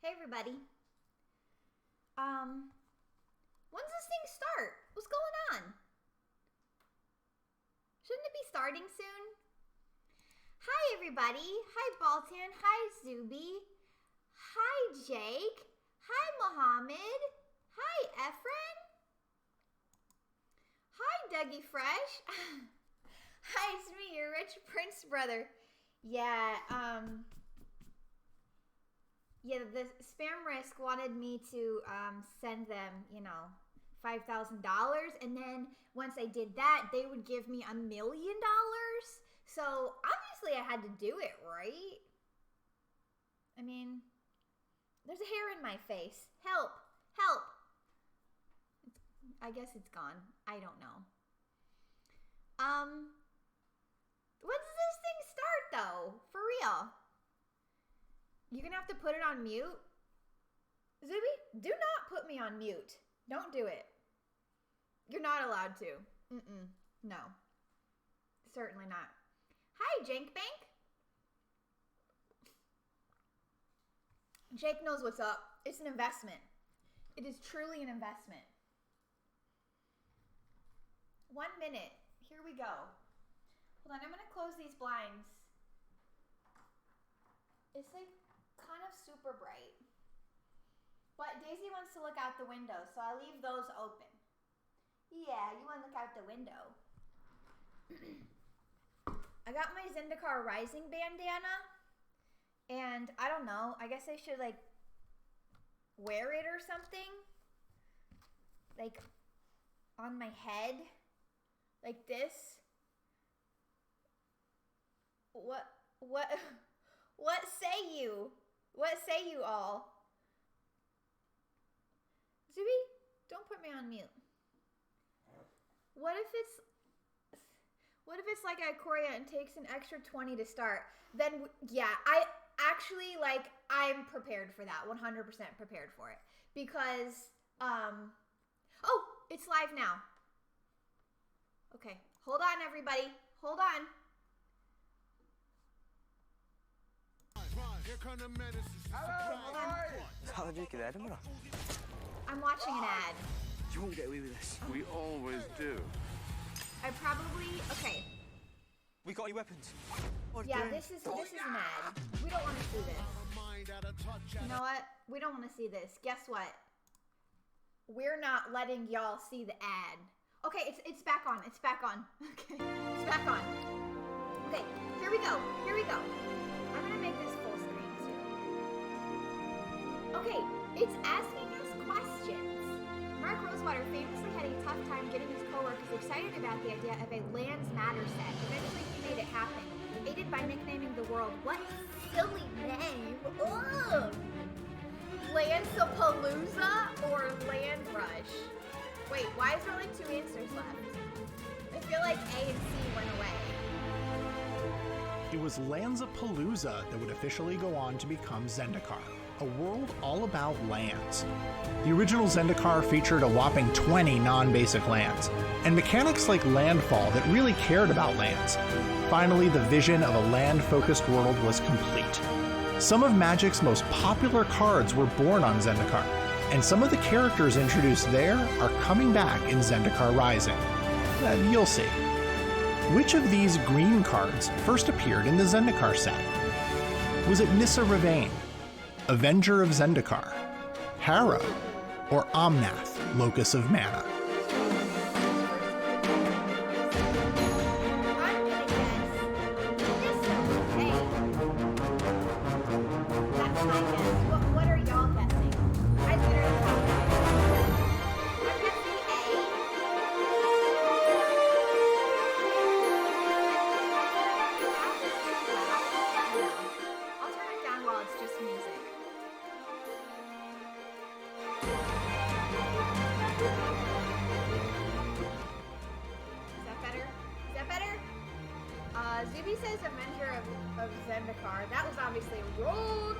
Hey everybody. When's this thing start? What's going on? Shouldn't it be starting soon? Hi everybody. Hi Baltan. Hi Zuby. Hi Jake. Hi Mohammed. Hi Efren. Hi Dougie Fresh. Hi, it's me, your rich prince brother. Yeah, yeah, the spam risk wanted me to send them, you know, $5,000, and then once I did that, they would give me $1 million. So obviously I had to do it, right? I mean, there's a hair in my face. Help, help. I guess it's gone. I don't know. When does this thing start though? For real? You're gonna have to put it on mute? Zuby, do not put me on mute. Don't do it. You're not allowed to. No. Certainly not. Hi, Jankbank. Jake knows what's up. It's an investment. It is truly an investment. 1 minute. Here we go. Hold on, I'm gonna close these blinds. It's like kind of super bright. But Daisy wants to look out the window, so I'll leave those open. Yeah, you want to look out the window. I got my Zendikar Rising bandana, and I don't know, I guess I should like wear it or something. Like on my head, like this. What say you? What say you all? Zuby, don't put me on mute. What if it's like Ikoria and takes an extra 20 to start? Then yeah, I actually I'm prepared for that. 100% prepared for it because oh, it's live now. Okay, hold on everybody. Hold on. I'm watching an ad. You won't get away with this. We always do. I probably okay. We got any weapons? Yeah, this is an ad. We don't want to see this. You know what? We don't want to see this. Guess what? We're not letting y'all see the ad. Okay, it's back on. It's back on. Okay, it's back on. Okay, here we go. Here we go. I'm gonna make this full screen too. Okay, it's asking us questions. Mark Rosewater famously had a tough time getting his coworkers excited about the idea of a Lands Matter set. Eventually he made it happen, aided by nicknaming the world. What silly name! Ugh! Lansapalooza or Land Rush? Wait, why is there only 2 answers left? I feel like A and C went away. It was Lansapalooza that would officially go on to become Zendikar, a world all about lands. The original Zendikar featured a whopping 20 non-basic lands, and mechanics like landfall that really cared about lands. Finally, the vision of a land-focused world was complete. Some of Magic's most popular cards were born on Zendikar, and some of the characters introduced there are coming back in Zendikar Rising. You'll see. Which of these green cards first appeared in the Zendikar set? Was it Nissa Ravain, Avenger of Zendikar, Hera, or Omnath, Locus of Mana? Zuby says Avenger of Zendikar. That was obviously a roll.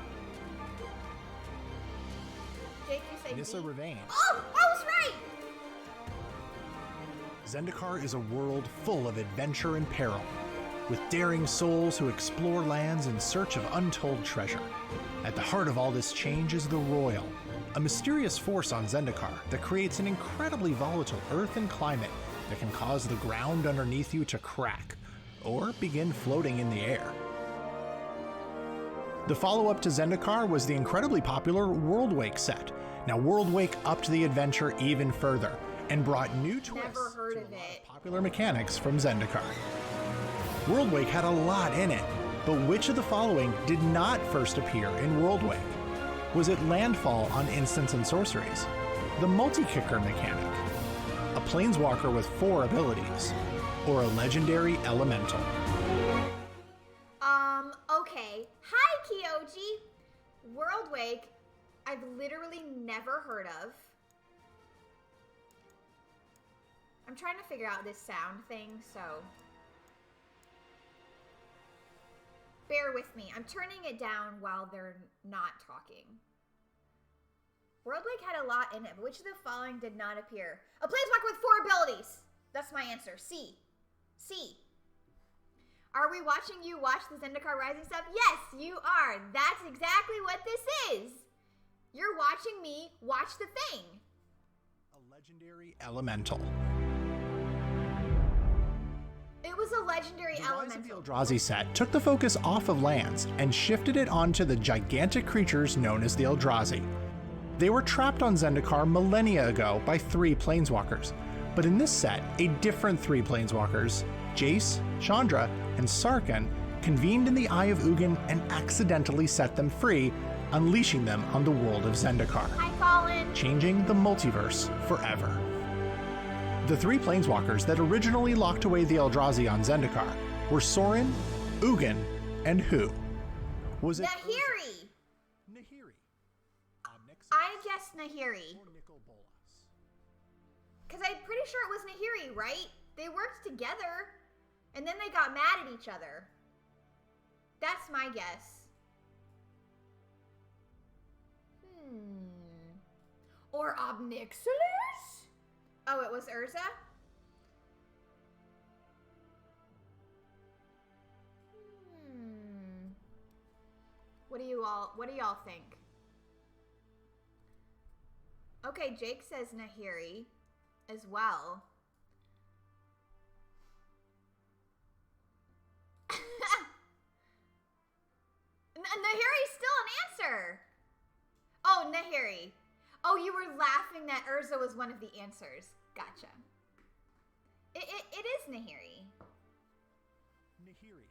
Jake, you say Nissa D? Ravain. Oh, I was right! Zendikar is a world full of adventure and peril, with daring souls who explore lands in search of untold treasure. At the heart of all this change is the Royal, a mysterious force on Zendikar that creates an incredibly volatile earth and climate that can cause the ground underneath you to crack, or begin floating in the air. The follow-up to Zendikar was the incredibly popular Worldwake set. Now Worldwake upped the adventure even further, and brought new twists Never heard to of a lot it. of popular mechanics from Zendikar. Worldwake had a lot in it, but which of the following did not first appear in Worldwake? Was it landfall on instants and sorceries, the multi-kicker mechanic, a planeswalker with 4 abilities, or a legendary elemental? Okay. Hi, Kyoji. Worldwake, I've literally never heard of. I'm trying to figure out this sound thing, so bear with me. I'm turning it down while they're not talking. Worldwake had a lot in it, but which of the following did not appear? A planeswalker with 4 abilities. That's my answer. C. C. Are we watching you watch the Zendikar Rising stuff? Yes, you are. That's exactly what this is. You're watching me watch the thing. A legendary elemental. It was a legendary The Rise of the elemental. Eldrazi set took the focus off of lands and shifted it onto the gigantic creatures known as the Eldrazi. They were trapped on Zendikar millennia ago by 3 planeswalkers, but in this set, a different 3 planeswalkers, Jace, Chandra, and Sarkhan, convened in the Eye of Ugin and accidentally set them free, unleashing them on the world of Zendikar, Hi, Colin. changing the multiverse forever. The 3 planeswalkers that originally locked away the Eldrazi on Zendikar were Sorin, Ugin, and who? Was it Nahiri. Nahiri, Omnix, I guessed Nahiri. or Nicol Bolas? Because I'm pretty sure it was Nahiri, right? They worked together, and then they got mad at each other. That's my guess. Or Obnixilis? Oh, it was Urza? What do y'all think? Okay, Jake says Nahiri as well. Nahiri's still an answer. Oh, Nahiri. Oh, you were laughing that Urza was one of the answers. Gotcha. It is Nahiri. Nahiri.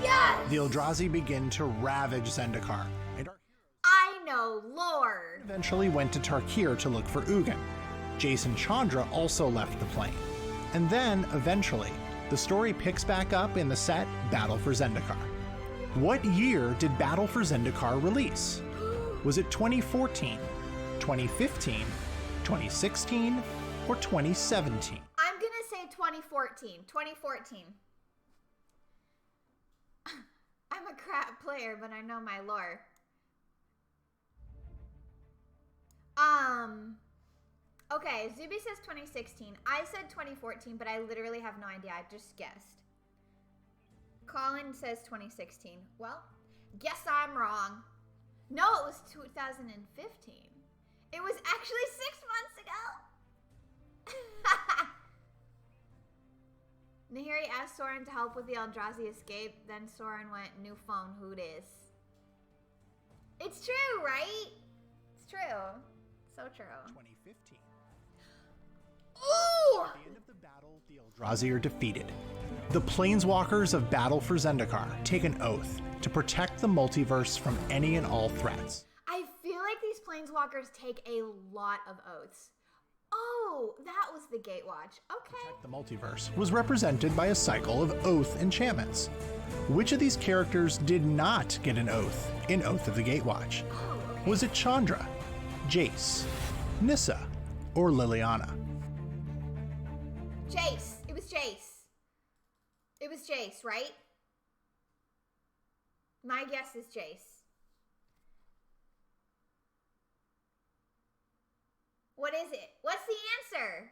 Yes! The Eldrazi begin to ravage Zendikar, and our I know lore. eventually went to Tarkir to look for Ugin. Jace and Chandra also left the plane. And then, eventually, the story picks back up in the set Battle for Zendikar. What year did Battle for Zendikar release? Was it 2014, 2015, 2016, or 2017? I'm gonna say 2014. 2014. I'm a crap player, but I know my lore. Okay, Zuby says 2016. I said 2014, but I literally have no idea. I just guessed. Colin says 2016. Well, guess I'm wrong. No, it was 2015. It was actually 6 months ago. Nahiri asked Sorin to help with the Eldrazi escape. Then Sorin went, new phone, who dis? It's true, right? It's true. So true. 2015. Ooh! At the end of the battle, the Eldrazi are defeated. The Planeswalkers of Battle for Zendikar take an oath to protect the multiverse from any and all threats. I feel like these planeswalkers take a lot of oaths. Oh, that was the Gatewatch. Okay. The multiverse was represented by a cycle of oath enchantments. Which of these characters did not get an oath in Oath of the Gatewatch? Oh, okay. Was it Chandra, Jace, Nissa, or Liliana? Jace. It was was Jace. It was Jace, right? My guess is Jace. What is it? What's the answer?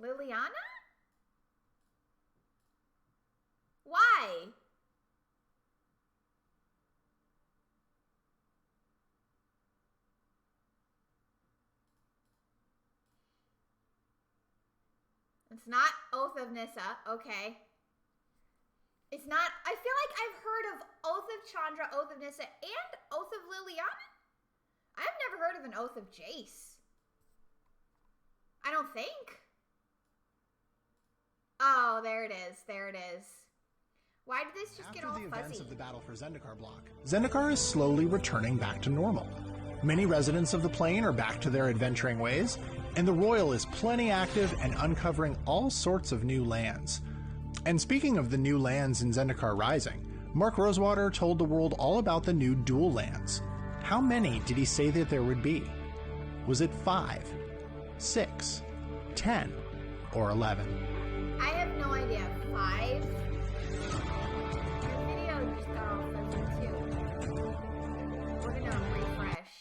Liliana? Why? It's not Oath of Nissa. Okay. It's not. I feel like I've heard of Oath of Chandra, Oath of Nissa, and Oath of Liliana. I've never heard of an Oath of Jace. I don't think. Oh, there it is. There it is. Why did this just get all fuzzy? After the events of the battle for Zendikar block, Zendikar is slowly returning back to normal. Many residents of the plane are back to their adventuring ways, and the Royal is plenty active and uncovering all sorts of new lands. And speaking of the new lands in Zendikar Rising, Mark Rosewater told the world all about the new dual lands. How many did he say that there would be? Was it 5, 6, 10, or 11? I have no idea. 5? Your video just got all fuzzy too. We're gonna refresh.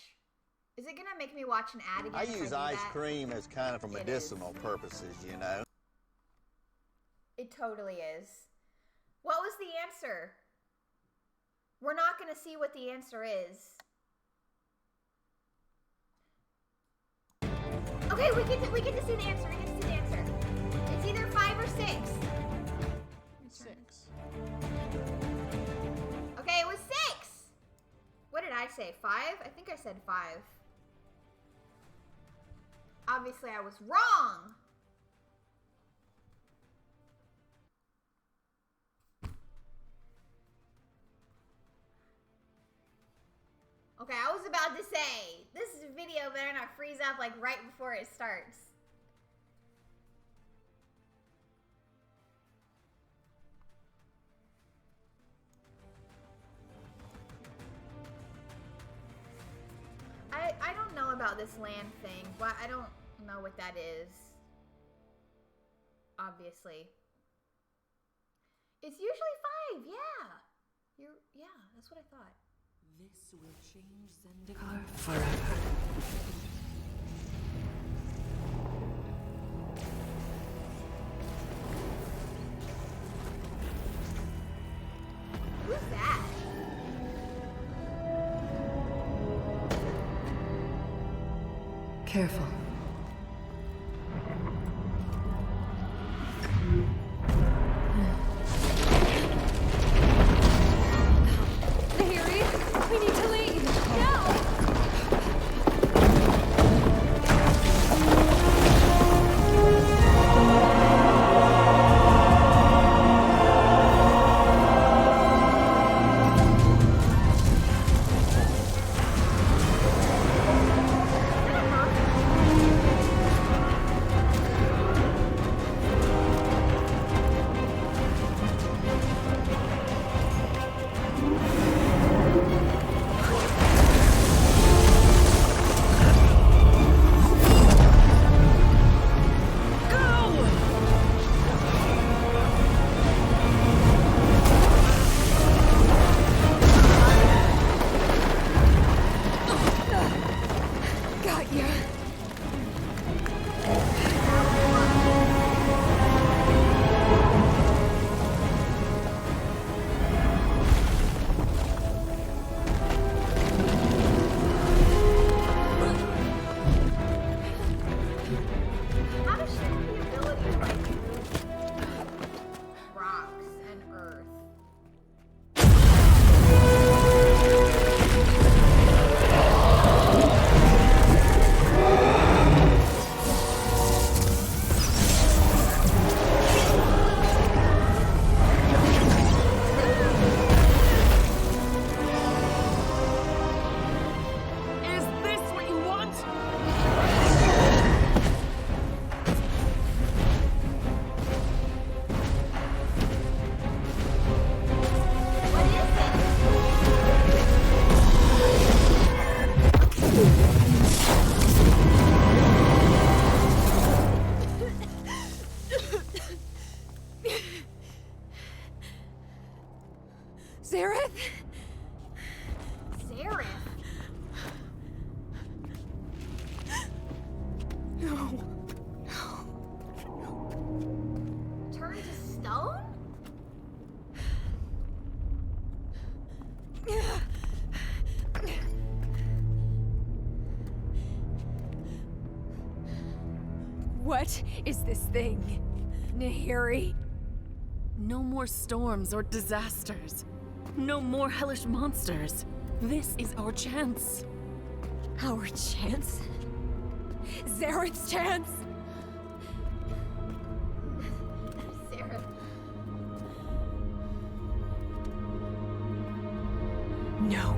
Is it gonna make me watch an ad again? I use ice cream as kind of for medicinal purposes, you know. It totally is. What was the answer? We're not gonna see what the answer is. Okay, we get to see the answer. We get to see the answer. It's either 5 or 6. 6. Okay, it was 6. What did I say? 5? I think I said 5. Obviously, I was wrong. Okay, I was about to say, this video better not freeze up like right before it starts. I don't know about this land thing. Why I don't know what that is. Obviously. It's usually 5, yeah. Yeah, that's what I thought. This will change Zendikar forever. Who's that? Careful. We need to leave. No! What is this thing, Nahiri? No more storms or disasters. No more hellish monsters. This is our chance. Our chance? Zared's chance? Sarah. No.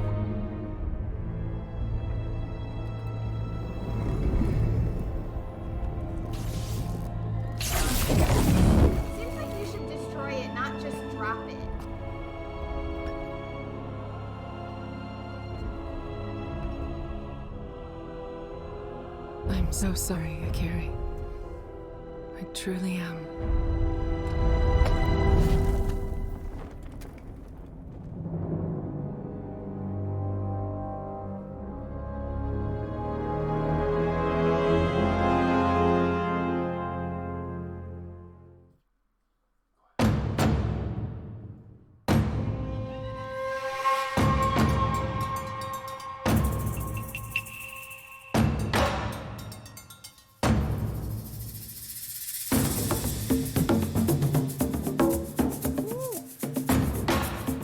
Seems like you should destroy it, not just drop it. I'm so sorry, Akiri. I truly am.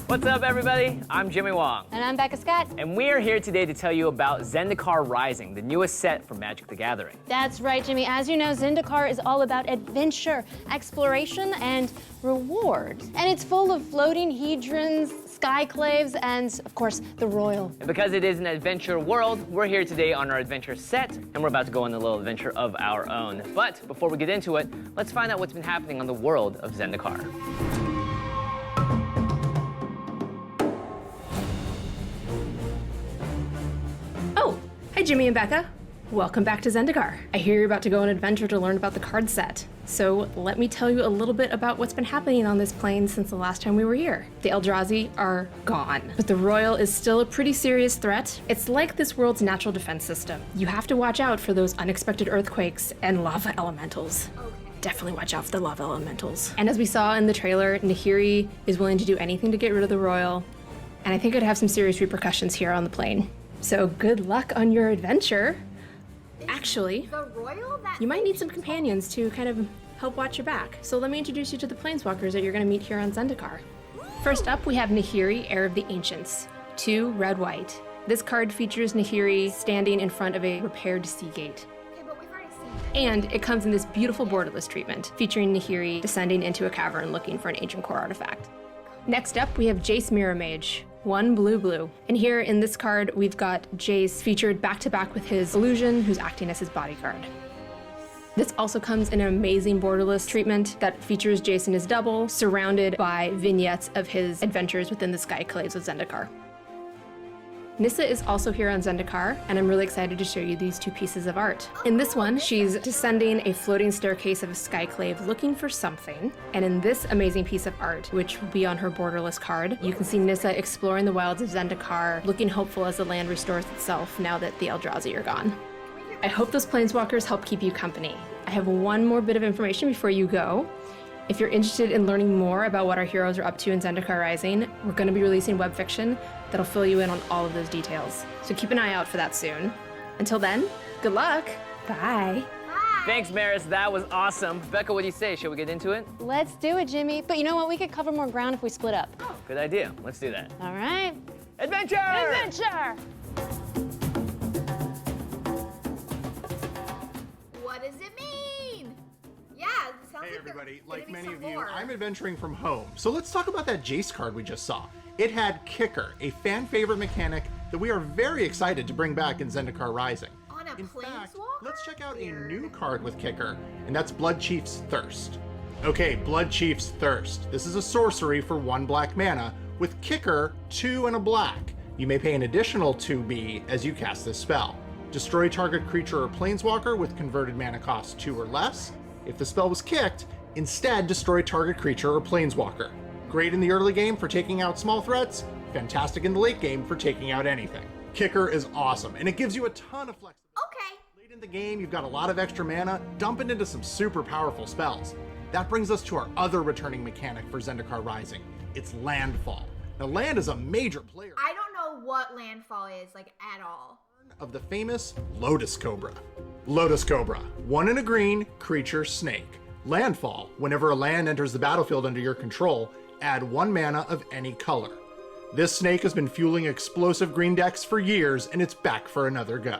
What's up, everybody? I'm Jimmy Wong, And I'm Becca Scott. and we are here today to tell you about Zendikar Rising, the newest set from Magic the Gathering. That's right, Jimmy. As you know, Zendikar is all about adventure, exploration, and reward. And it's full of floating hedrons, skyclaves, and, of course, the royal. And because it is an adventure world, we're here today on our adventure set, and we're about to go on a little adventure of our own. But before we get into it, let's find out what's been happening on the world of Zendikar. Oh, hi Jimmy and Becca. Welcome back to Zendikar. I hear you're about to go on an adventure to learn about the card set. So let me tell you a little bit about what's been happening on this plane since the last time we were here. The Eldrazi are gone, but the Royal is still a pretty serious threat. It's like this world's natural defense system. You have to watch out for those unexpected earthquakes and lava elementals. Definitely watch out for the lava elementals. And as we saw in the trailer, Nahiri is willing to do anything to get rid of the Royal, and I think it'd have some serious repercussions here on the plane. So good luck on your adventure. Actually, The royal that you might need some companions to kind of help watch your back. So let me introduce you to the planeswalkers that you're going to meet here on Zendikar. First up, we have Nahiri, Heir of the Ancients. 2 red-white. This card features Nahiri standing in front of a repaired sea gate. Okay, but we've already seen that. And it comes in this beautiful borderless treatment, featuring Nahiri descending into a cavern looking for an ancient core artifact. Next up, we have Jace Mirror Mage. 1 blue. And here in this card, we've got Jace featured back-to-back with his illusion, who's acting as his bodyguard. This also comes in an amazing borderless treatment that features Jace in his double, surrounded by vignettes of his adventures within the Skyclaves of Zendikar. Nissa is also here on Zendikar, and I'm really excited to show you these 2 pieces of art. In this one, she's descending a floating staircase of a skyclave looking for something, and in this amazing piece of art, which will be on her borderless card, you can see Nissa exploring the wilds of Zendikar, looking hopeful as the land restores itself now that the Eldrazi are gone. I hope those planeswalkers help keep you company. I have one more bit of information before you go. If you're interested in learning more about what our heroes are up to in Zendikar Rising, we're going to be releasing web fiction that'll fill you in on all of those details. So keep an eye out for that soon. Until then, good luck. Bye. Thanks, Maris. That was awesome. Becca, what do you say? Shall we get into it? Let's do it, Jimmy. But you know what? We could cover more ground if we split up. Good idea. Let's do that. All right. Adventure! Adventure! What does it mean? Yeah, it sounds Hey like everybody, there's like gonna be many some of you, more. I'm adventuring from home. So let's talk about that Jace card we just saw. It had Kicker, a fan favorite mechanic that we are very excited to bring back in Zendikar Rising. On a In fact, planeswalker? let's check out a new card with Kicker, and that's Blood Chief's Thirst. Okay, Blood Chief's Thirst. This is a sorcery for 1 black mana with Kicker, 2 and a black. You may pay an additional 2B as you cast this spell. Destroy target creature or planeswalker with converted mana cost 2 or less. If the spell was kicked, instead destroy target creature or planeswalker. Great in the early game for taking out small threats, fantastic in the late game for taking out anything. Kicker is awesome, and it gives you a ton of flexibility. Okay. Late in the game, you've got a lot of extra mana, dump it into some super powerful spells. That brings us to our other returning mechanic for Zendikar Rising. It's Landfall. Now, land is a major player I don't know what landfall is, like, at all. of the famous Lotus Cobra. Lotus Cobra, 1 and a green, creature snake. Landfall, whenever a land enters the battlefield under your control, add 1 mana of any color. This snake has been fueling explosive green decks for years, and it's back for another go.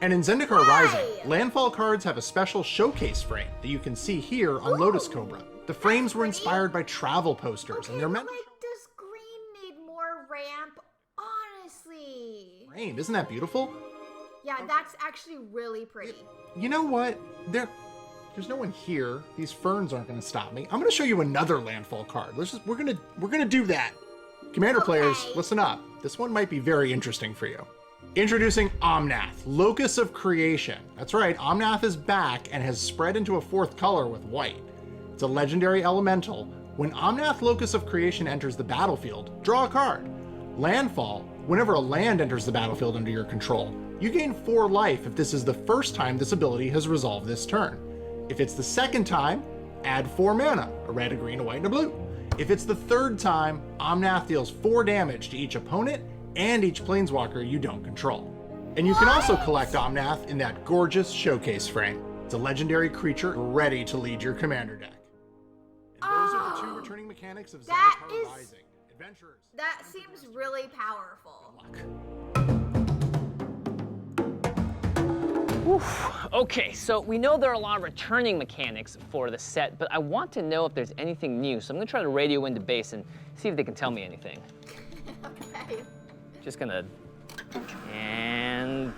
And in Zendikar Rising, landfall cards have a special showcase frame that you can see here on Lotus Cobra. The frames were inspired by travel posters, and they're meant like, does green need more ramp? Honestly. frame. Isn't that beautiful? Yeah, that's actually really pretty. You know what? There's no one here. These ferns aren't going to stop me. I'm going to show you another landfall card. We're gonna do that. Commander players, listen up. This one might be very interesting for you. Introducing Omnath, Locus of Creation. That's right, Omnath is back and has spread into a 4th color with white. It's a legendary elemental. When Omnath Locus of Creation enters the battlefield, draw a card. Landfall, whenever a land enters the battlefield under your control, you gain 4 life if this is the first time this ability has resolved this turn. If it's the second time, add 4 mana, a red, a green, a white, and a blue. If it's the third time, Omnath deals 4 damage to each opponent and each planeswalker you don't control. And you can also collect Omnath in that gorgeous showcase frame. It's a legendary creature ready to lead your commander deck. And those are the 2 returning mechanics of Zendikar Rising. Adventurers. That seems really powerful. Okay, so we know there are a lot of returning mechanics for the set, but I want to know if there's anything new, so I'm gonna try to radio into base and see if they can tell me anything. Okay. Just gonna... And...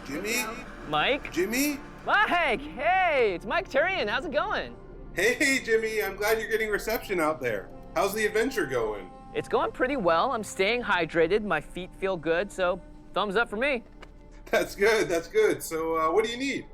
Jimmy? Mike? Jimmy? Mike! Hey, it's Mike Turian. How's it going? Hey, Jimmy, I'm glad you're getting reception out there. How's the adventure going? It's going pretty well. I'm staying hydrated. My feet feel good, so thumbs up for me. That's good, that's good. So, what do you need?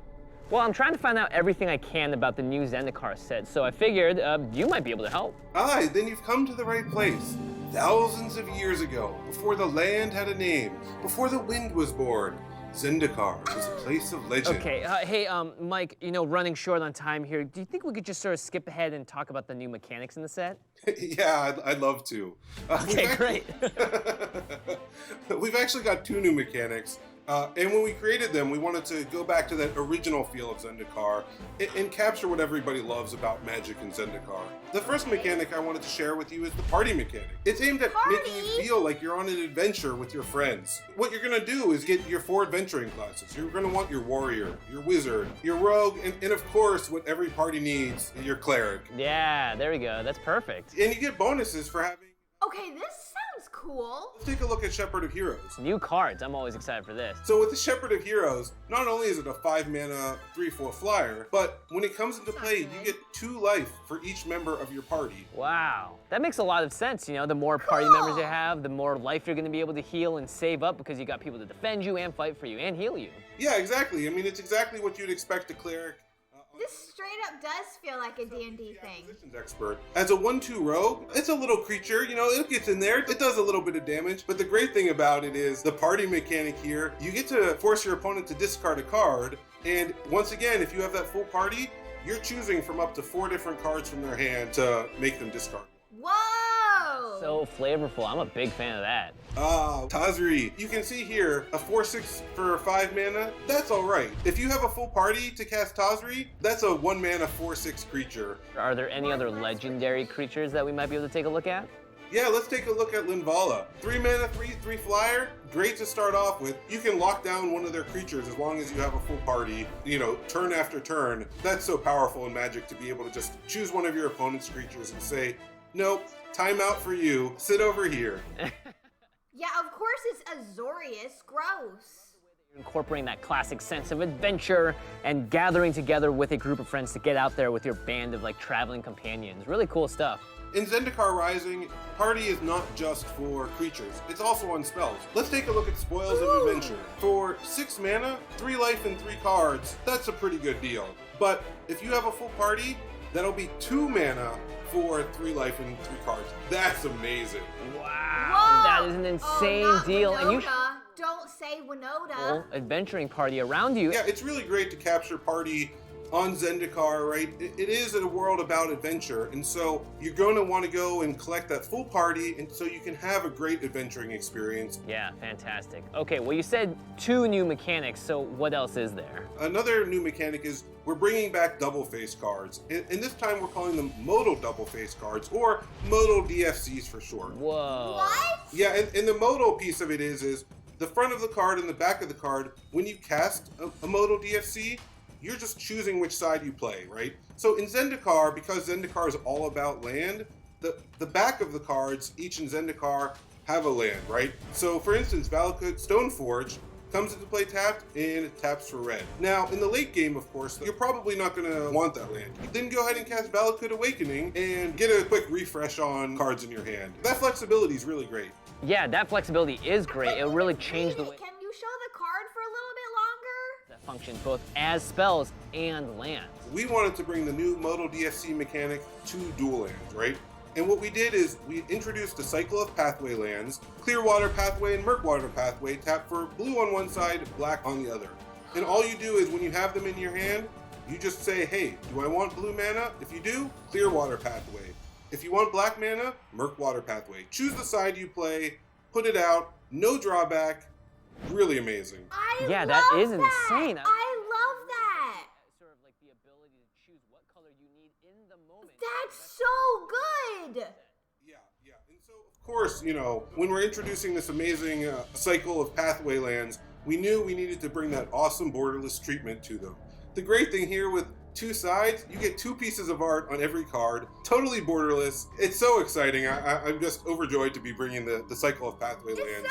Well, I'm trying to find out everything I can about the new Zendikar set, so I figured you might be able to help. Aye, then you've come to the right place. Thousands of years ago, before the land had a name, before the wind was born, Zendikar was a place of legend. Okay, hey, Mike, running short on time here, do you think we could just sort of skip ahead and talk about the new mechanics in the set? Yeah, I'd love to. Okay, great. We've actually got 2 new mechanics. And when we created them, we wanted to go back to that original feel of Zendikar and capture what everybody loves about Magic and Zendikar. The first mechanic I wanted to share with you is the party mechanic. It's aimed at making you feel like you're on an adventure with your friends. What you're going to do is get your 4 adventuring classes. You're going to want your warrior, your wizard, your rogue, and of course, what every party needs, your cleric. Yeah, there we go. That's perfect. And you get bonuses for having... Okay, this sounds cool. Let's take a look at Shepherd of Heroes. New cards. I'm always excited for this. So with the Shepherd of Heroes, not only is it a 5 mana, 3/4 flyer, but when it comes into play, you get 2 life for each member of your party. Wow. That makes a lot of sense. The more party members you have, the more life you're going to be able to heal and save up because you got people to defend you and fight for you and heal you. Yeah, exactly. I mean, it's exactly what you'd expect a cleric. This straight up does feel like a D&D thing. Expert. As a 1/2 rogue, it's a little creature, it gets in there, it does a little bit of damage, but the great thing about it is the party mechanic here, you get to force your opponent to discard a card, and once again, if you have that full party, you're choosing from up to 4 different cards from their hand to make them discard. Whoa! So flavorful. I'm a big fan of that. Tazri. You can see here, a 4/6 for 5 mana, that's alright. If you have a full party to cast Tazri, that's a 1 mana 4/6 creature. Are there any other legendary creatures that we might be able to take a look at? Yeah, let's take a look at Linvala. 3 mana, 3 flyer, great to start off with. You can lock down one of their creatures as long as you have a full party, turn after turn. That's so powerful in Magic to be able to just choose one of your opponent's creatures and say, nope, time out for you, sit over here. Yeah, of course it's Azorius. Gross. Incorporating that classic sense of adventure and gathering together with a group of friends to get out there with your band of traveling companions. Really cool stuff. In Zendikar Rising, party is not just for creatures, it's also on spells. Let's take a look at Spoils of Adventure. For 6 mana, 3 life and 3 cards, that's a pretty good deal. But if you have a full party, that'll be 2 mana for 3 life and 3 cards. That's amazing. Wow, Whoa! that is an insane not deal. Winota. And you Don't say Winota. whole adventuring party around you. Yeah, it's really great to capture party on Zendikar, right? It is a world about adventure, and so you're going to want to go and collect that full party, and so you can have a great adventuring experience. Yeah, fantastic. Okay, well you said 2 new mechanics, so what else is there? Another new mechanic is we're bringing back double face cards, and this time we're calling them modal double face cards, or modal DFCs for short. Whoa. What? Yeah, and the modal piece of it is the front of the card and the back of the card, when you cast a modal DFC, you're just choosing which side you play, right? So in Zendikar, because Zendikar is all about land, the back of the cards, each in Zendikar, have a land, right? So for instance, Valakut Stoneforge comes into play tapped, and it taps for red. Now, in the late game, of course, you're probably not gonna want that land. Then go ahead and cast Valakut Awakening and get a quick refresh on cards in your hand. That flexibility is really great. Yeah, that flexibility is great. It'll really change the way Can you show the card for a little bit longer? that function both as spells and lands. We wanted to bring the new modal DFC mechanic to dual lands, right? And what we did is we introduced a cycle of pathway lands, Clearwater Pathway and Murkwater Pathway, tap for blue on one side, black on the other. And all you do is when you have them in your hand, you just say, hey, do I want blue mana? If you do, Clearwater Pathway. If you want black mana, Murkwater Pathway. Choose the side you play, put it out, no drawback, really amazing. Yeah, that is insane. I love that. Sort of like the ability to choose what color you need in the moment. That's so good. Yeah. And so, of course, you know, when we're introducing this amazing cycle of pathway lands, we knew we needed to bring that awesome borderless treatment to them. The great thing here with 2 sides, you get 2 pieces of art on every card, totally borderless. It's so exciting. I'm just overjoyed to be bringing the cycle of pathway lands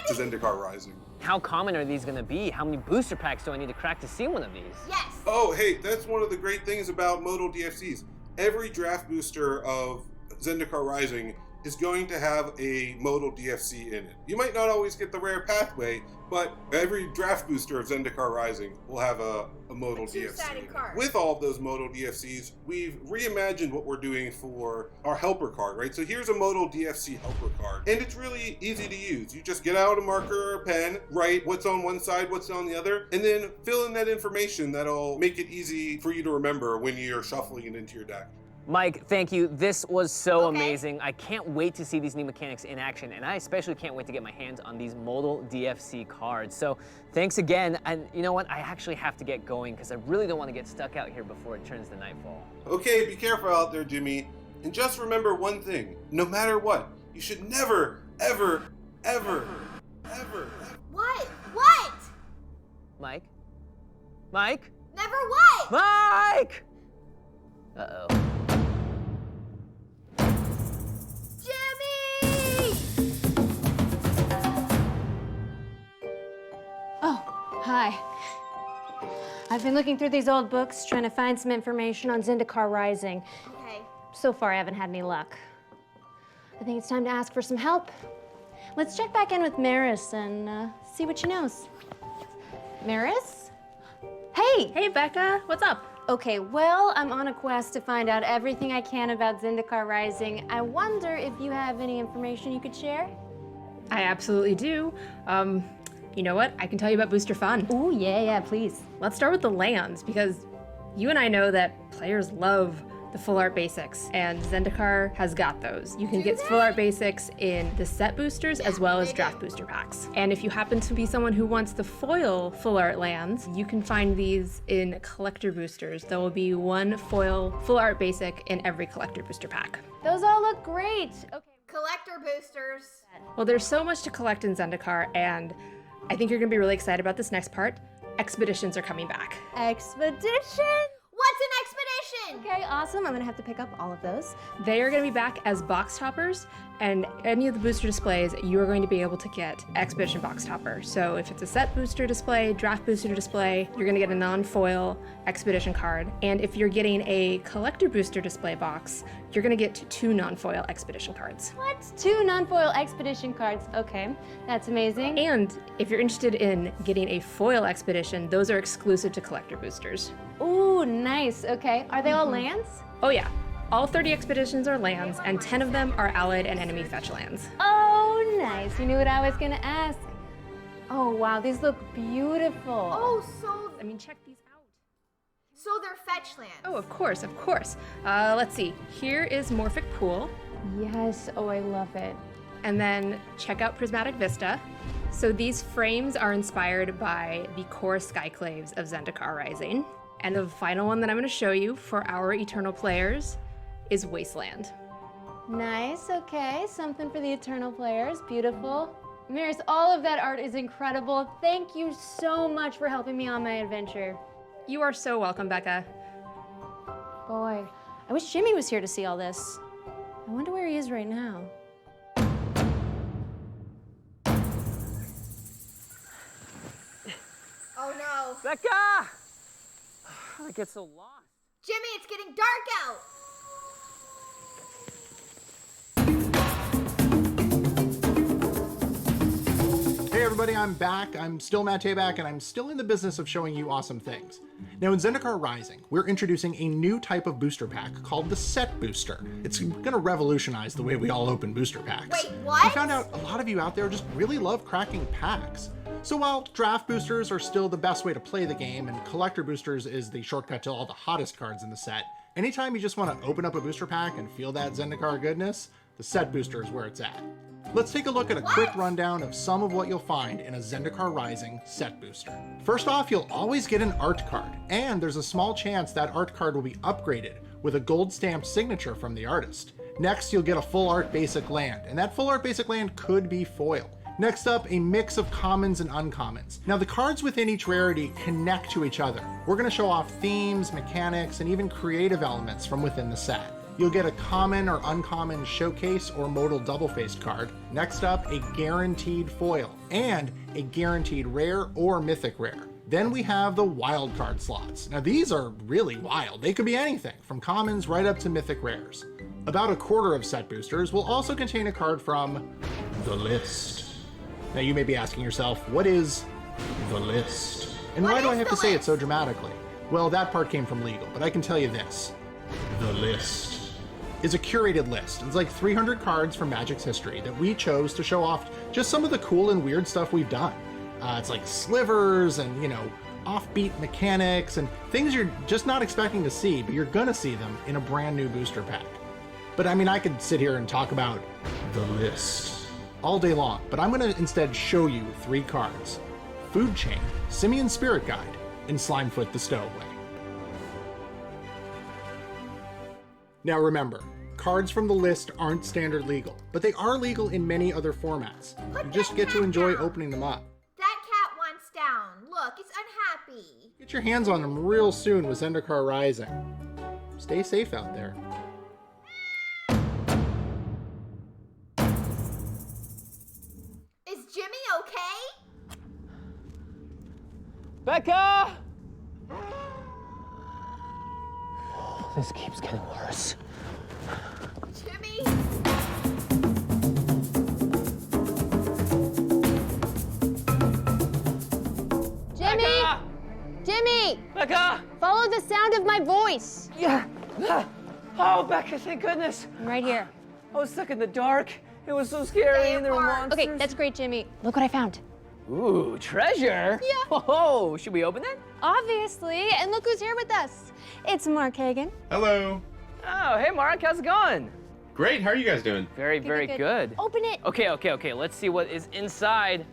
to Zendikar Rising. How common are these going to be? How many booster packs do I need to crack to see one of these? Yes. Oh, hey, that's one of the great things about modal DFCs. Every draft booster of Zendikar Rising is going to have a modal DFC in it. You might not always get the rare pathway, but every draft booster of Zendikar Rising will have a modal DFC. Card. With all of those modal DFCs, we've reimagined what we're doing for our helper card, right? So here's a modal DFC helper card, and it's really easy to use. You just get out a marker or a pen, write what's on one side, what's on the other, and then fill in that information that'll make it easy for you to remember when you're shuffling it into your deck. Mike, thank you. This was so amazing. I can't wait to see these new mechanics in action, and I especially can't wait to get my hands on these modal DFC cards. So thanks again, and you know what? I actually have to get going because I really don't want to get stuck out here before it turns to nightfall. Okay, be careful out there, Jimmy. And just remember one thing. No matter what, you should never, ever, ever, ever... What? What? Mike? Mike? Never what? Mike! Uh-oh. Hi. I've been looking through these old books, trying to find some information on Zendikar Rising. Okay. So far, I haven't had any luck. I think it's time to ask for some help. Let's check back in with Maris and see what she knows. Maris? Hey! Hey, Becca, what's up? Okay, well, I'm on a quest to find out everything I can about Zendikar Rising. I wonder if you have any information you could share? I absolutely do. You know what? I can tell you about Booster Fun. Ooh, yeah, please. Let's start with the lands, because you and I know that players love the full art basics, and Zendikar has got those. You can get full art basics in the set boosters as well as draft booster packs. And if you happen to be someone who wants the foil full art lands, you can find these in collector boosters. There will be 1 foil full art basic in every collector booster pack. Those all look great. Okay. Collector boosters. Well, there's so much to collect in Zendikar, and I think you're gonna be really excited about this next part. Expeditions are coming back. Expedition? What's an expedition? Okay, awesome. I'm gonna have to pick up all of those. They are gonna be back as box toppers, and any of the booster displays, you are going to be able to get Expedition box topper. So if it's a set booster display, draft booster display, you're gonna get a non-foil Expedition card. And if you're getting a collector booster display box, you're gonna get 2 non-foil Expedition cards. What? 2 non-foil Expedition cards. Okay, that's amazing. And if you're interested in getting a foil Expedition, those are exclusive to collector boosters. Ooh, nice. Okay, are they all lands? Oh yeah. All 30 expeditions are lands, and 10 of them are allied and enemy fetch lands. Oh, nice. You knew what I was gonna ask. Oh, wow, these look beautiful. Oh, so... I mean, check these out. So they're fetch lands. Oh, of course, of course. Let's see. Here is Morphic Pool. Yes, oh, I love it. And then check out Prismatic Vista. So these frames are inspired by the core skyclaves of Zendikar Rising. And the final one that I'm going to show you for our Eternal players is Wasteland. Nice, okay, something for the Eternal players, beautiful. Maris, all of that art is incredible. Thank you so much for helping me on my adventure. You are so welcome, Becca. Boy, I wish Jimmy was here to see all this. I wonder where he is right now. Oh no. Becca! I get so lost. Jimmy, it's getting dark out. Hey everybody, I'm back. I'm still Matt Tabak, and I'm still in the business of showing you awesome things. Now in Zendikar Rising, we're introducing a new type of booster pack called the Set Booster. It's gonna revolutionize the way we all open booster packs. Wait, what? We found out a lot of you out there just really love cracking packs. So while draft boosters are still the best way to play the game, and collector boosters is the shortcut to all the hottest cards in the set, anytime you just want to open up a booster pack and feel that Zendikar goodness, the Set Booster is where it's at. Let's take a look at a quick rundown of some of what you'll find in a Zendikar Rising Set Booster. First off, you'll always get an art card, and there's a small chance that art card will be upgraded with a gold stamped signature from the artist. Next, you'll get a full art basic land, and that full art basic land could be foil. Next up, a mix of commons and uncommons. Now the cards within each rarity connect to each other. We're gonna show off themes, mechanics, and even creative elements from within the set. You'll get a common or uncommon showcase or modal double-faced card. Next up, a guaranteed foil, and a guaranteed rare or mythic rare. Then we have the wild card slots. Now these are really wild. They could be anything, from commons right up to mythic rares. About a quarter of set boosters will also contain a card from the list. Now you may be asking yourself, what is the list? And why do I have to say it so dramatically? Well, that part came from legal, but I can tell you this. The list is a curated list. It's like 300 cards from Magic's history that we chose to show off just some of the cool and weird stuff we've done. It's like slivers and, offbeat mechanics and things you're just not expecting to see, but you're gonna see them in a brand new booster pack. But I mean, I could sit here and talk about the list all day long, but I'm gonna instead show you 3 cards: Food Chain, Simian Spirit Guide, and Slimefoot the Stowaway. Now remember, cards from the list aren't standard legal, but they are legal in many other formats. You just get to enjoy opening them up. That cat wants down. Look, it's unhappy. Get your hands on them real soon with Zendikar Rising. Stay safe out there. Is Jimmy okay? Becca! This keeps getting worse. Jimmy? Jimmy! Becca! Jimmy! Becca! Follow the sound of my voice. Yeah. Oh, Becca, thank goodness. I'm right here. I was stuck in the dark. It was so scary, and there were monsters. Okay, that's great, Jimmy. Look what I found. Ooh, treasure? Yeah. Oh, should we open it? Obviously, and look who's here with us. It's Mark Hagan. Hello. Oh, hey, Mark, how's it going? Great, how are you guys doing? Very, very good. Open it. Okay, let's see what is inside.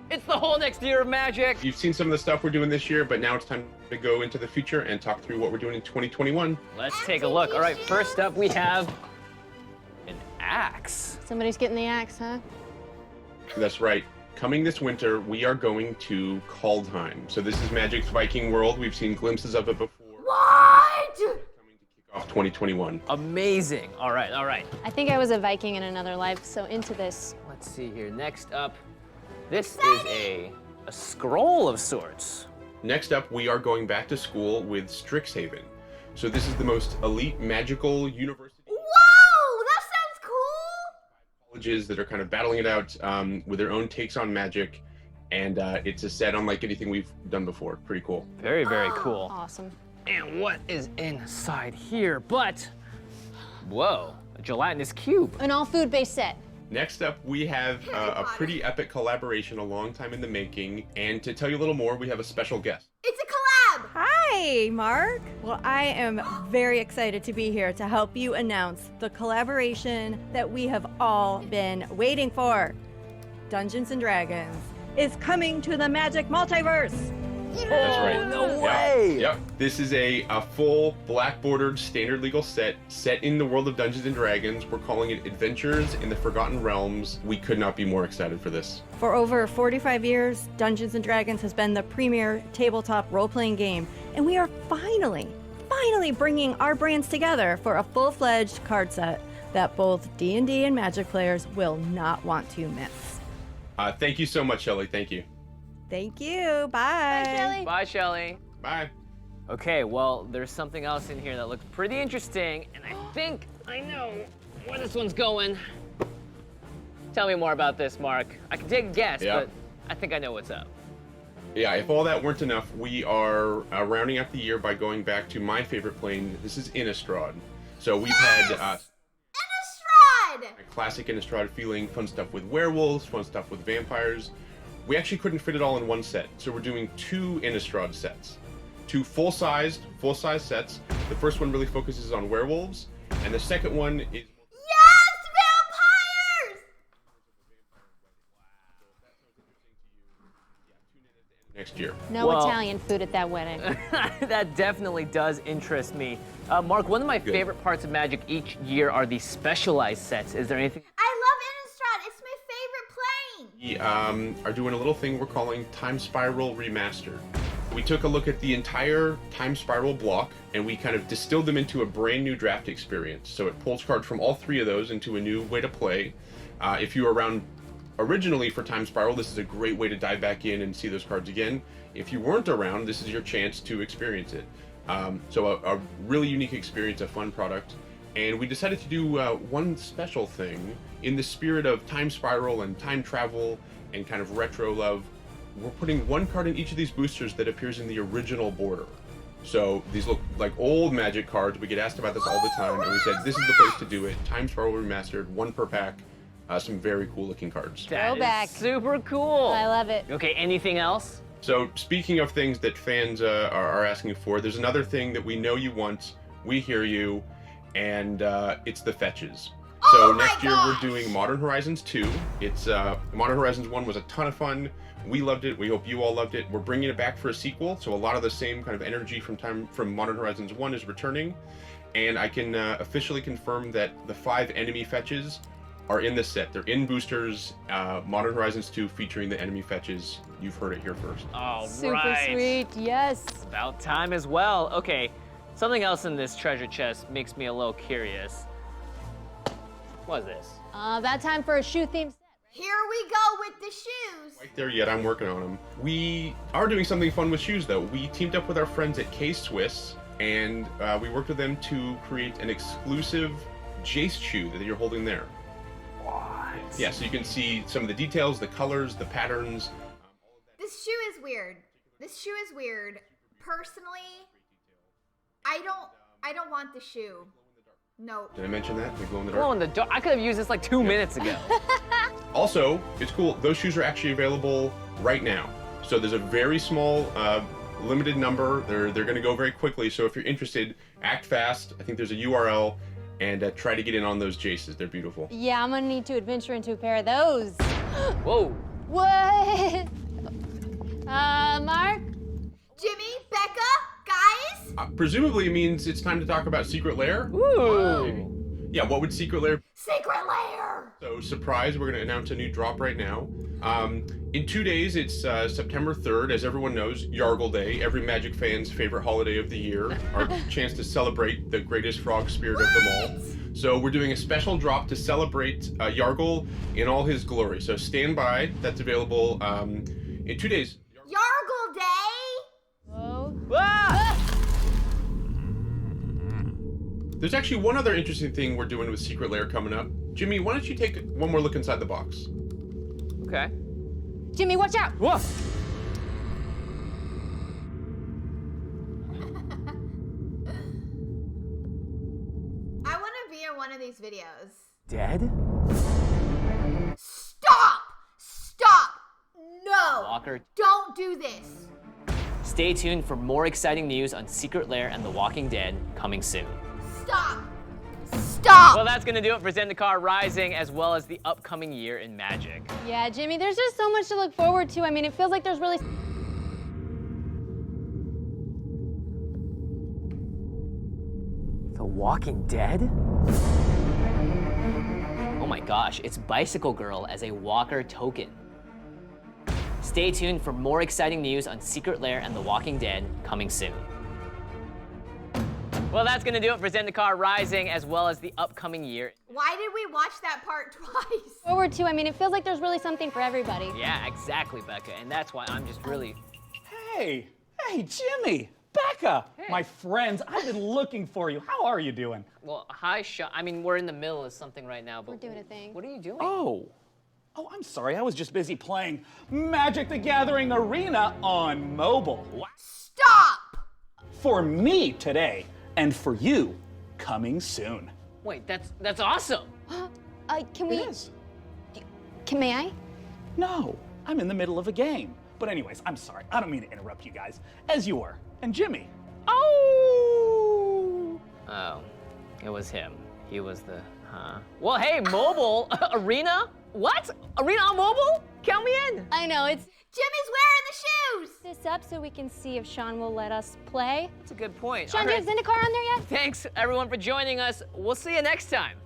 It's the whole next year of Magic. You've seen some of the stuff we're doing this year, but now it's time to go into the future and talk through what we're doing in 2021. Let's take a look. All right, first up we have an axe. Somebody's getting the axe, huh? That's right. Coming this winter, we are going to Kaldheim. So this is Magic's Viking world. We've seen glimpses of it before. What? Coming to kick off 2021. Amazing. All right. I think I was a Viking in another life, so into this. Let's see here. Next up, this is a scroll of sorts. Next up, we are going back to school with Strixhaven. So this is the most elite magical university. Whoa, that sounds cool. Colleges that are kind of battling it out with their own takes on magic. And it's a set unlike anything we've done before. Pretty cool. Very, very cool. Awesome. And what is inside here? But, whoa, a gelatinous cube. An all food-based set. Next up, we have a pretty epic collaboration, a long time in the making. And to tell you a little more, we have a special guest. It's a collab. Hi. Hi, Mark. Well, I am very excited to be here to help you announce the collaboration that we have all been waiting for. Dungeons and Dragons is coming to the Magic Multiverse. That's right. No way! Yep. This is a full black bordered standard legal set in the world of Dungeons and Dragons. We're calling it Adventures in the Forgotten Realms. We could not be more excited for this. For over 45 years, Dungeons and Dragons has been the premier tabletop role-playing game, and we are finally bringing our brands together for a full-fledged card set that both D&D and Magic players will not want to miss. Thank you so much, Shelley. Thank you. Thank you. Bye. Bye, Shelley. Bye, Shelley. Bye. Okay, well, there's something else in here that looks pretty interesting, and I think I know where this one's going. Tell me more about this, Mark. I can take a guess, but I think I know what's up. Yeah, if all that weren't enough, we are rounding out the year by going back to my favorite plane. This is Innistrad. So we've had Innistrad! a classic Innistrad feeling, fun stuff with werewolves, fun stuff with vampires. We actually couldn't fit it all in one set, so we're doing 2 Innistrad sets. 2 full-size sets. The first one really focuses on werewolves, and the second one is... Yes! Vampires! next year. No Italian food at that wedding. That definitely does interest me. Mark, one of my favorite parts of Magic each year are these specialized sets. Is there anything? I love Innistrad. It's my favorite plane. We are doing a little thing we're calling Time Spiral Remastered. We took a look at the entire Time Spiral block, and we kind of distilled them into a brand new draft experience. So it pulls cards from all 3 of those into a new way to play. If you were around originally for Time Spiral, this is a great way to dive back in and see those cards again. If you weren't around, this is your chance to experience it. So a really unique experience, a fun product. And we decided to do one special thing in the spirit of Time Spiral and time travel and kind of retro love. We're putting 1 card in each of these boosters that appears in the original border. So these look like old Magic cards. We get asked about this all the time, and we said this is the place to do it. Time Spiral Remastered, 1 per pack. Some very cool looking cards. That is super cool. I love it. Okay, anything else? So speaking of things that fans are asking for, there's another thing that we know you want, we hear you, and it's the fetches. So next year we're doing Modern Horizons 2. It's Modern Horizons 1 was a ton of fun. We loved it. We hope you all loved it. We're bringing it back for a sequel, so a lot of the same kind of energy from Modern Horizons 1 is returning. And I can officially confirm that the 5 enemy fetches are in the set. They're in boosters. Modern Horizons 2 featuring the enemy fetches. You've heard it here first. All Super right. sweet, yes. About time as well. Okay, something else in this treasure chest makes me a little curious. What is this? That time for a shoe theme set. Here we go with the shoes. Right there yet, I'm working on them. We are doing something fun with shoes though. We teamed up with our friends at K-Swiss, and we worked with them to create an exclusive Jace shoe that you're holding there. What? Yeah, so you can see some of the details, the colors, the patterns. This shoe is weird. This shoe is weird. Personally, I don't want the shoe. No. Did I mention that? They glow in the Glow dark. in the dark. I could have used this like 2 minutes ago. Also, it's cool. Those shoes are actually available right now. So there's a very small, limited number. They're going to go very quickly. So if you're interested, act fast. I think there's a URL, and try to get in on those Jaces. They're beautiful. Yeah, I'm gonna need to adventure into a pair of those. Whoa. What? Mark? Jimmy, Becca, guys? Presumably it means it's time to talk about Secret Lair. Ooh. Yeah, what would Secret Lair? Secret Lair! So surprise, we're going to announce a new drop right now. In 2 days, it's September 3rd. As everyone knows, Yargle Day, every Magic fan's favorite holiday of the year. Our chance to celebrate the greatest frog spirit of them all. So we're doing a special drop to celebrate Yargle in all his glory. So stand by. That's available in 2 days. Yargle Day? Whoa. Ah! There's actually one other interesting thing we're doing with Secret Lair coming up. Jimmy, why don't you take one more look inside the box? Okay. Jimmy, watch out! Whoa. I want to be in one of these videos. Dead? Stop! Stop! No! Locker. Don't do this. Stay tuned for more exciting news on Secret Lair and The Walking Dead coming soon. Stop! Stop! Well, that's gonna do it for Zendikar Rising, as well as the upcoming year in Magic. Yeah, Jimmy, there's just so much to look forward to. I mean, it feels like there's really... The Walking Dead? Oh my gosh, it's Bicycle Girl as a Walker token. Stay tuned for more exciting news on Secret Lair and The Walking Dead coming soon. Well, that's gonna do it for Zendikar Rising, as well as the upcoming year. Why did we watch that part twice? Forward to, I mean, it feels like there's really something for everybody. Yeah, exactly, Becca, and that's why I'm just really... Hey, Jimmy, Becca, my friends, I've been looking for you. How are you doing? Well, hi, Sean. I mean, we're in the middle of something right now, but... We're doing a thing. What are you doing? Oh, I'm sorry. I was just busy playing Magic the Gathering Arena on mobile. Stop! For me today, and for you, coming soon. Wait, that's awesome. Can we... It is. May I? No, I'm in the middle of a game. But anyways, I'm sorry. I don't mean to interrupt you guys. As you were. And Jimmy. Oh! Oh, it was him. He was the... Well, hey, mobile arena? What? Arena on mobile? Count me in. I know, it's... Jimmy's wearing the shoes! This up so we can see if Sean will let us play. That's a good point. Sean, do you have Zendikar on there yet? Thanks, everyone, for joining us. We'll see you next time.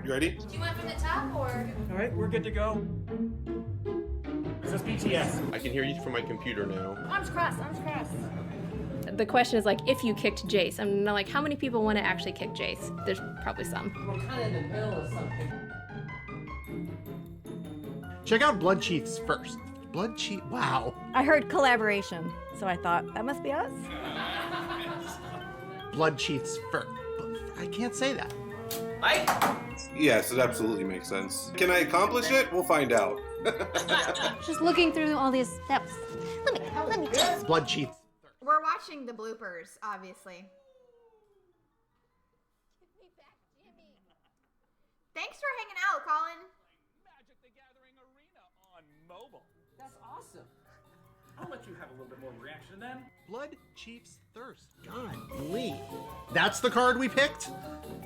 You ready? Do you want from the top or? All right, we're good to go. Is this BTS? I can hear you from my computer now. Arms crossed, arms crossed. The question is like, if you kicked Jace, I'm not like, how many people want to actually kick Jace? There's probably some. We're kind of in the middle of something. Check out Blood Chiefs first. Blood Chief, wow. I heard collaboration, so I thought that must be us. Blood Chiefs first. I can't say that. Mike? Yes, it absolutely makes sense. Can I accomplish it? We'll find out. Just looking through all these steps. Let me just... Blood Chiefs. We're watching the bloopers, obviously. Thanks for hanging out, Colin. Magic the Gathering Arena on mobile. That's awesome. I'll let you have a little bit more reaction then. Blood Chiefs Thirst. Golly. That's the card we picked?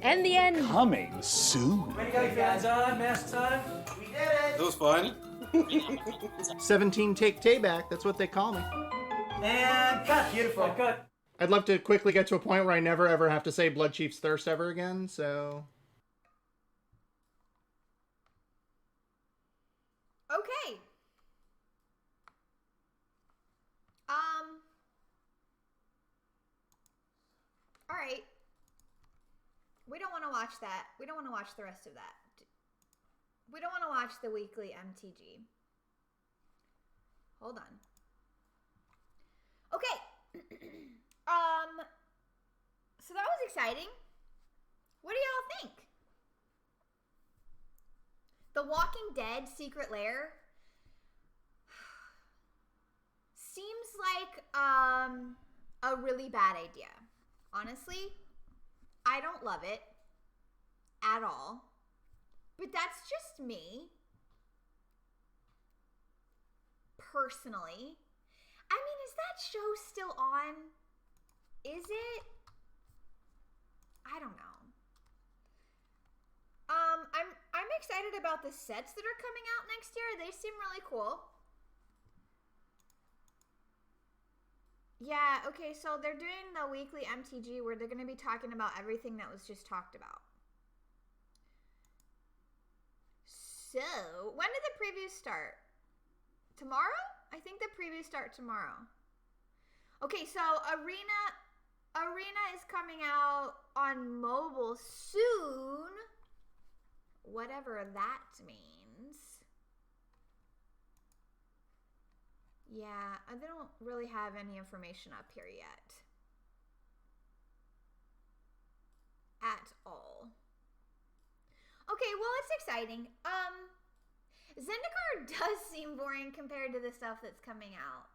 And the end. Coming soon. Ready, got your fans on, mask time? We did it! That was fun. 17 take Tayback, that's what they call me. And cut! Beautiful. Cut. I'd love to quickly get to a point where I never ever have to say Blood Chiefs Thirst ever again, so... Okay. All right. We don't want to watch that. We don't want to watch the rest of that. We don't want to watch the weekly MTG. Hold on. Okay. So that was exciting. What do y'all think? The Walking Dead Secret Lair seems like a really bad idea. Honestly, I don't love it at all. But that's just me. Personally. I mean, is that show still on? Is it? I don't know. I'm excited about the sets that are coming out next year. They seem really cool. Yeah, okay, so they're doing the weekly MTG where they're going to be talking about everything that was just talked about. So, when did the previews start? Tomorrow? I think the previews start tomorrow. Okay, so Arena is coming out on mobile soon. Whatever that means. Yeah, they don't really have any information up here yet. At all. Okay, well, it's exciting. Zendikar does seem boring compared to the stuff that's coming out.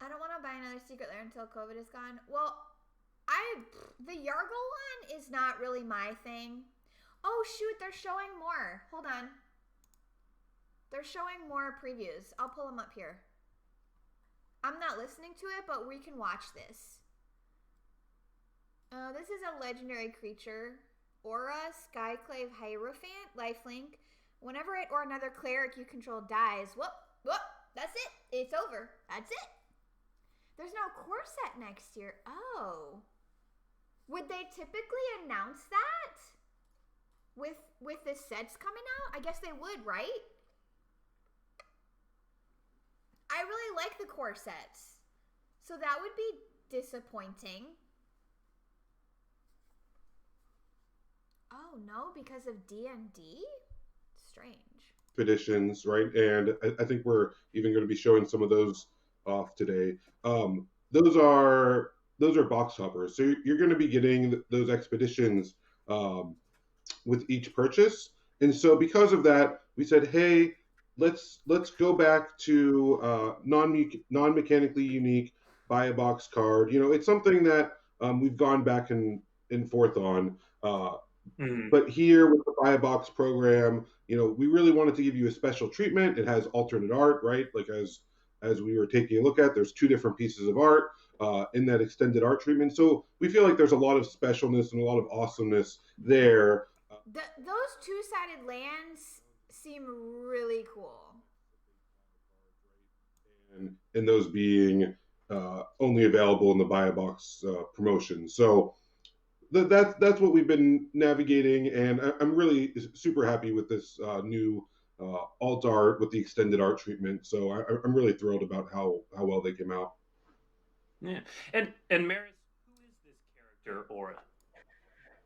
I don't want to buy another Secret Lair until COVID is gone. Well, the Yargle one is not really my thing. Oh, shoot, they're showing more. Hold on. They're showing more previews. I'll pull them up here. I'm not listening to it, but we can watch this. This is a legendary creature. Aura, Skyclave, Hierophant, lifelink. Whenever it or another cleric you control dies, whoop, that's it. It's over. That's it. There's no core set next year. Oh. Would they typically announce that? With the sets coming out? I guess they would, right? I really like the core sets. So that would be disappointing. Oh, no, because of D&D? Strange. Expeditions, right? And I think we're even going to be showing some of those off today. Those are box toppers. So you're going to be getting those expeditions with each purchase. And so because of that, we said, hey, let's go back to non-mechanically unique, buy a box card. You know, it's something that we've gone back and forth on. But here with the buy a box program, you know, we really wanted to give you a special treatment. It has alternate art, right? Like as we were taking a look at, there's 2 different pieces of art in that extended art treatment. So we feel like there's a lot of specialness and a lot of awesomeness there. Those 2-sided lands seem really cool. And those being only available in the buy a box promotion. So that's what we've been navigating, and I'm really super happy with this new alt art with the extended art treatment. So I'm really thrilled about how well they came out. Yeah, and Maris, who is this character, Aura?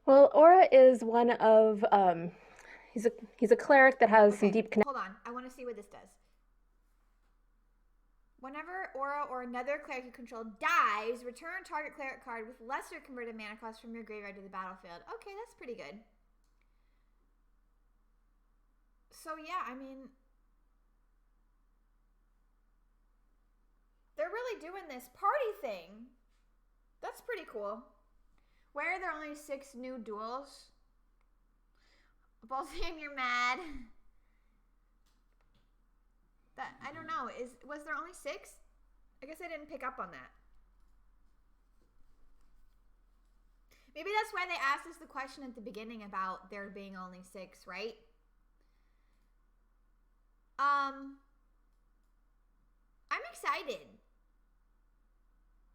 Well, Aura is one of he's a cleric that has some deep connection. Hold on, I want to see what this does. Whenever Aura or another cleric you control dies, return target cleric card with lesser converted mana cost from your graveyard to the battlefield. Okay, that's pretty good. So yeah, I mean, they're really doing this party thing. That's pretty cool. Why are there only 6 new duels? Balsam, you're mad. I don't know. Was there only 6? I guess I didn't pick up on that. Maybe that's why they asked us the question at the beginning about there being only 6, right? I'm excited.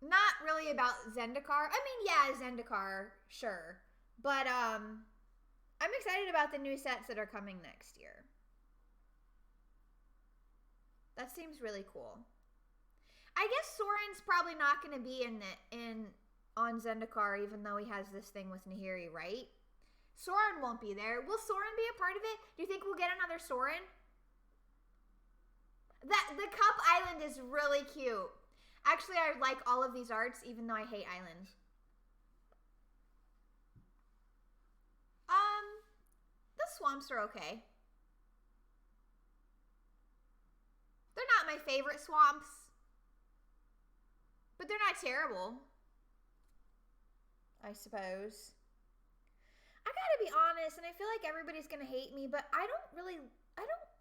Not really about Zendikar. I mean, yeah, Zendikar, sure. But I'm excited about the new sets that are coming next year. That seems really cool. I guess Soren's probably not going to be on Zendikar, even though he has this thing with Nahiri, right? Soren won't be there. Will Soren be a part of it? Do you think we'll get another Soren? The Cup Island is really cute. Actually, I like all of these arts, even though I hate islands. The swamps are okay. They're not my favorite swamps, but they're not terrible, I suppose. I gotta be honest, and I feel like everybody's gonna hate me, but I don't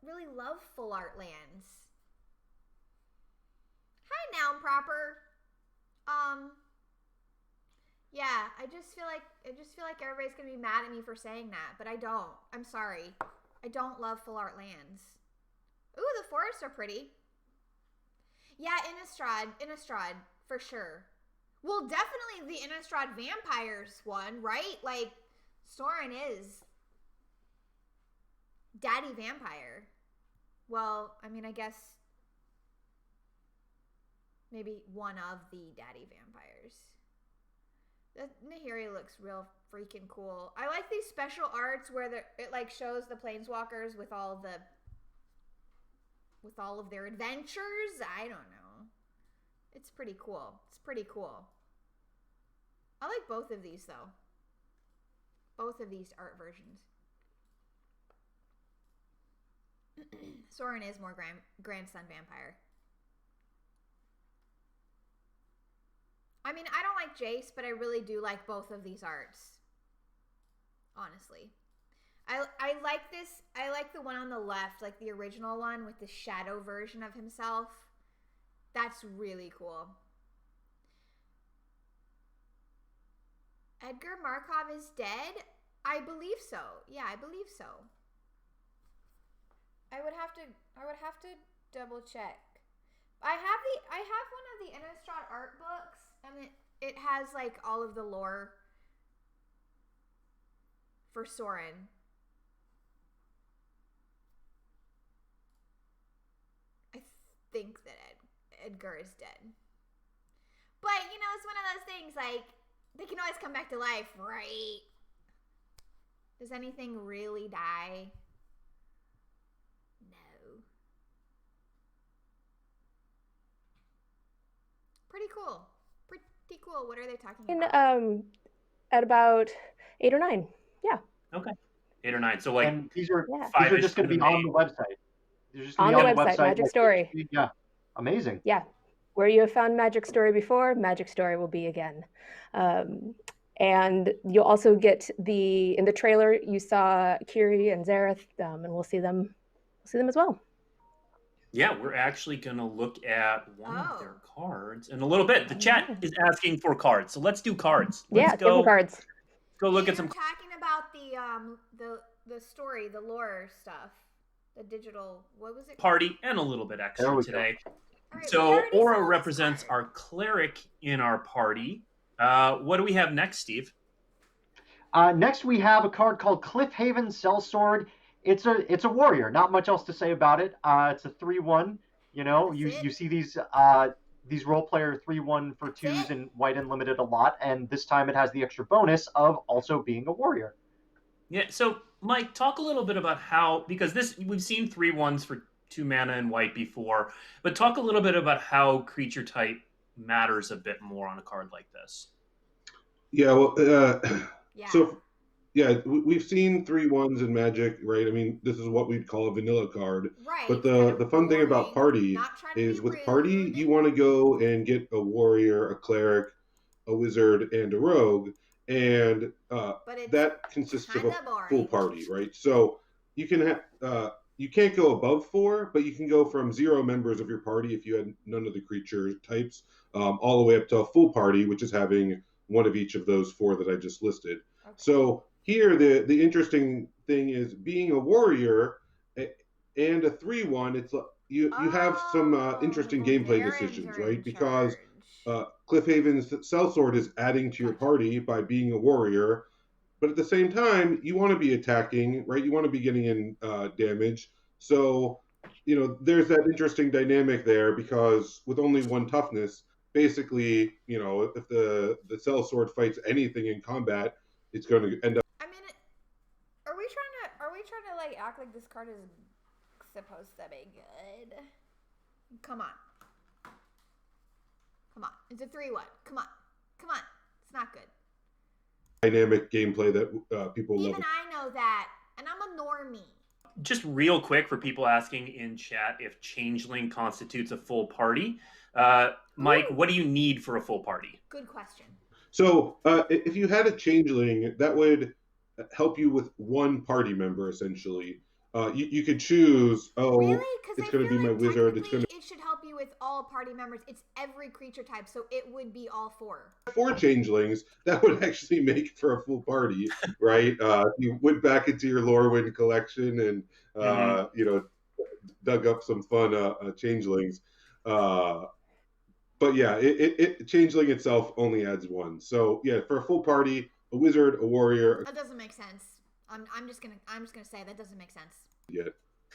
really love full art lands. Hi, Noun Proper. Yeah, I just feel like everybody's gonna be mad at me for saying that, but I don't. I'm sorry. I don't love full art lands. Ooh, the forests are pretty. Yeah, Innistrad, for sure. Well, definitely the Innistrad Vampires one, right? Like, Soren is Daddy Vampire. Well, I mean, I guess maybe one of the Daddy Vampires. Nahiri looks real freaking cool. I like these special arts where it like shows the planeswalkers with all of their adventures. I don't know. It's pretty cool. It's pretty cool. I like both of these though. Both of these art versions. Soren is more grandson vampire. I mean, I don't like Jace, but I really do like both of these arts. Honestly. I like this. I like the one on the left, like the original one with the shadow version of himself. That's really cool. Edgar Markov is dead? I believe so. Yeah, I believe so. I would have to double check. I have one of the Innistrad art books, and it has like all of the lore for Soren. I think that Edgar is dead. But, you know, it's one of those things, like, they can always come back to life, right? Does anything really die? No. Pretty cool. Pretty cool. What are they talking about? At about 8 or 9. Yeah. Okay. 8 or 9. So like these are just going to be on the website. They're just on gonna the be website, Magic Story. Yeah. Amazing. Yeah. Where you have found Magic Story before, Magic Story will be again. And you'll also get in the trailer, you saw Kiri and Zareth, and we'll see them as well. Yeah, we're actually going to look at one of their cards in a little bit. The chat is asking for cards, so let's do cards. Let's give them cards. Go look at some. Talking about the story, the lore stuff, the digital. What was it? Party and a little bit extra today. Right, so Aura represents our cleric in our party. What do we have next, Steve? Next, we have a card called Cliffhaven Sellsword. It's a warrior. Not much else to say about it. It's a 3/1. You know, you see these role player 3/1 for 2s in White Unlimited a lot, and this time it has the extra bonus of also being a warrior. Yeah. So Mike, talk a little bit about how, because we've seen 3/1s for 2 mana in White before, but talk a little bit about how creature type matters a bit more on a card like this. Yeah, well, so yeah, we've seen 3/1s in Magic, right? I mean, this is what we'd call a vanilla card. Right. But the fun thing about Party is with Party, you want to go and get a warrior, a cleric, a wizard, and a rogue, and that consists of a full party, right? So you can have you can't go above 4, but you can go from 0 members of your party if you had none of the creature types, all the way up to a full party, which is having one of each of those 4 that I just listed. Okay. So here, the interesting thing is being a warrior and a 3/1. It's you have some interesting gameplay decisions, right? Because Cliffhaven's Sellsword is adding to your party by being a warrior. But at the same time, you want to be attacking, right? You want to be getting in damage. So, you know, there's that interesting dynamic there because with only 1 toughness, basically, you know, if the Sellsword fights anything in combat, it's going to end up. I mean, are we trying to like act like this card is supposed to be good? Come on. It's a 3/1. Come on. It's not good. Dynamic gameplay that people love. Even I know that, and I'm a normie. Just real quick for people asking in chat if Changeling constitutes a full party. Mike, what do you need for a full party? Good question. So if you had a Changeling, that would help you with 1 party member, essentially. You could choose, really? It's going to be my wizard. It should help you with all party members. It's every creature type, so it would be all 4. 4 Changelings, that would actually make for a full party, right? You went back into your Lorwyn collection and, you know, dug up some fun Changelings. But yeah, Changeling itself only adds 1. So yeah, for a full party, a wizard, a warrior. That doesn't make sense. I'm just gonna say that doesn't make sense.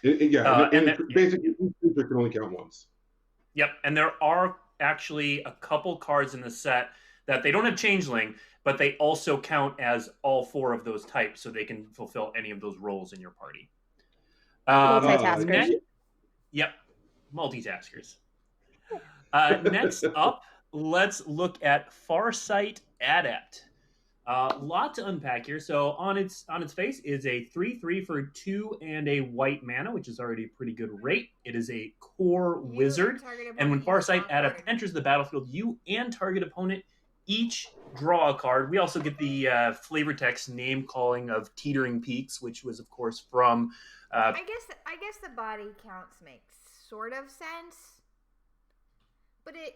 Basically, each creature can only count once. Yep, and there are actually a couple cards in the set that they don't have changeling, but they also count as all 4 of those types, so they can fulfill any of those roles in your party. Multitaskers. Yep, multitaskers. Next up, let's look at Farsight Adept. Lot to unpack here. So on its face is a 3/3 for 2 and a white mana, which is already a pretty good rate. It is a core wizard, and when Farsight Adept enters the battlefield, you and target opponent each draw a card. We also get the flavor text name calling of Teetering Peaks, which was of course from. I guess the body counts makes sort of sense, but I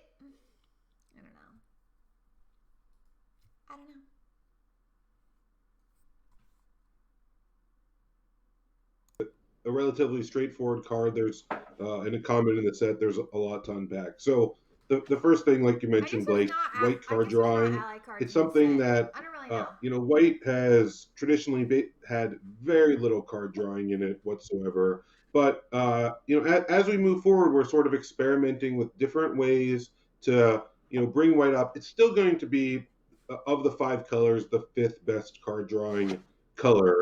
don't know. A relatively straightforward card. There's in a comment in the set, there's a lot to unpack. So the first thing, like you mentioned, Blake, white card drawing. It's something that white has traditionally had very little card drawing in it whatsoever. But as we move forward, we're sort of experimenting with different ways to bring white up. It's still going to be of the 5 colors the 5th best card drawing color.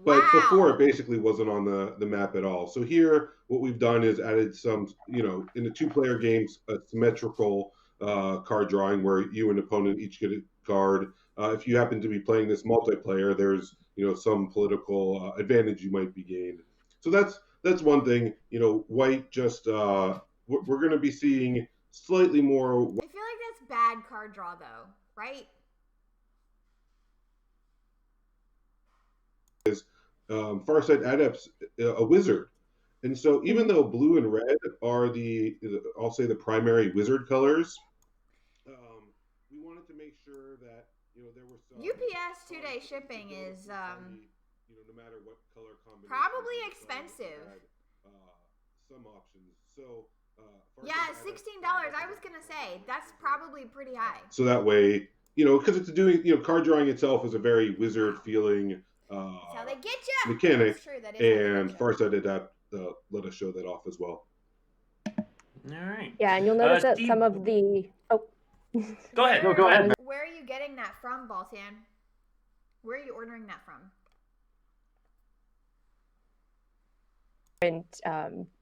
But before, it basically wasn't on the map at all. So here, what we've done is added some, in the 2-player games, a symmetrical card drawing where you and opponent each get a card. If you happen to be playing this multiplayer, there's, some political advantage you might be gained. So that's one thing. White just, we're going to be seeing slightly more. I feel like that's bad card draw, though, right? Farsight Adept's a wizard, and so even though blue and red are I'll say the primary wizard colors, we wanted to make sure that there were some UPS 2-day shipping is no matter what color combination, probably expensive. Some options. So yeah, $16. I was gonna say that's probably pretty high. So that way, because it's doing card drawing itself is a very wizard feeling. That's how they get you. Mechanic, True, that is and Farsight Adapt let us show that off as well. All right. Yeah, and you'll notice that Steve, some of the Go ahead. No, go ahead. Where are you getting that from, Baltan? Where are you ordering that from? And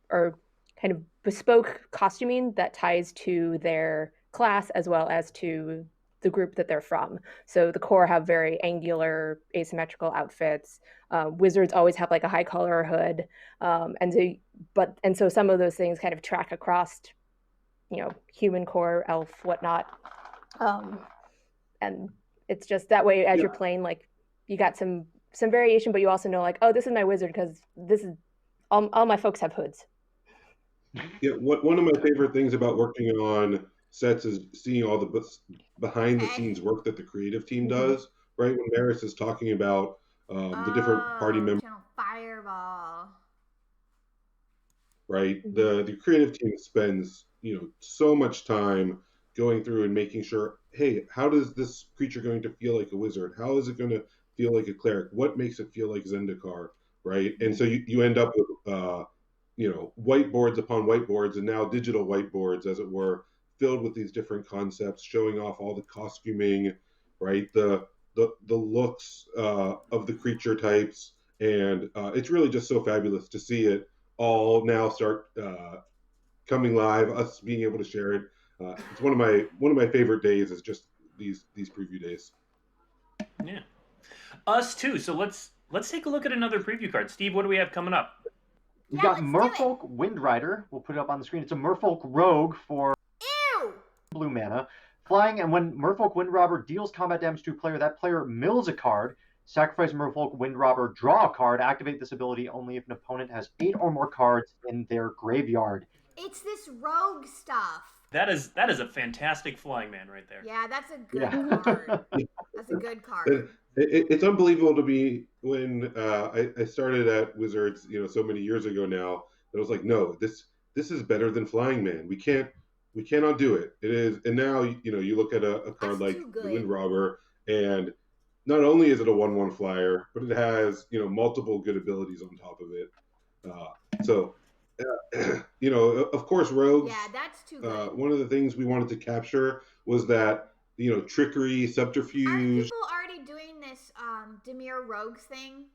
or kind of bespoke costuming that ties to their class as well as to the group that they're from. So the core have very angular, asymmetrical outfits. Wizards always have like a high collar hood, and so some of those things kind of track across, human core, elf, whatnot, and it's just that way as you're playing, like you got some variation, but you also know like, oh, this is my wizard because this is all my folks have hoods. Yeah, one of my favorite things about working on sets is seeing all the behind the scenes work that the creative team does, right? When Maris is talking about the different party members. Fireball. Right? The creative team spends, so much time going through and making sure, hey, how does this creature going to feel like a wizard? How is it going to feel like a cleric? What makes it feel like Zendikar, right? And so you end up with, whiteboards upon whiteboards and now digital whiteboards, as it were, filled with these different concepts, showing off all the costuming, right? The looks of the creature types, and it's really just so fabulous to see it all now start coming live. Us being able to share it, it's one of my favorite days. Is just these preview days. Yeah, us too. So let's take a look at another preview card. Steve, what do we have coming up? We've got Merfolk Windrider. We'll put it up on the screen. It's a Merfolk Rogue for blue mana. Flying, and when Merfolk Windrobber deals combat damage to a player, that player mills a card. Sacrifice Merfolk Windrobber, draw a card. Activate this ability only if an opponent has 8 or more cards in their graveyard. It's this rogue stuff. That is a fantastic flying man right there. Yeah, that's a good card. That's a good card. It's unbelievable to me when I started at Wizards, so many years ago now. That I was like, no, this is better than Flying Man. We cannot do it. It is, and now you look at a card like the Windrobber, and not only is it a 1/1 flyer, but it has multiple good abilities on top of it. Of course, rogues. Yeah, that's too good. One of the things we wanted to capture was that, trickery, subterfuge. Aren't people already doing this Demir Rogues thing?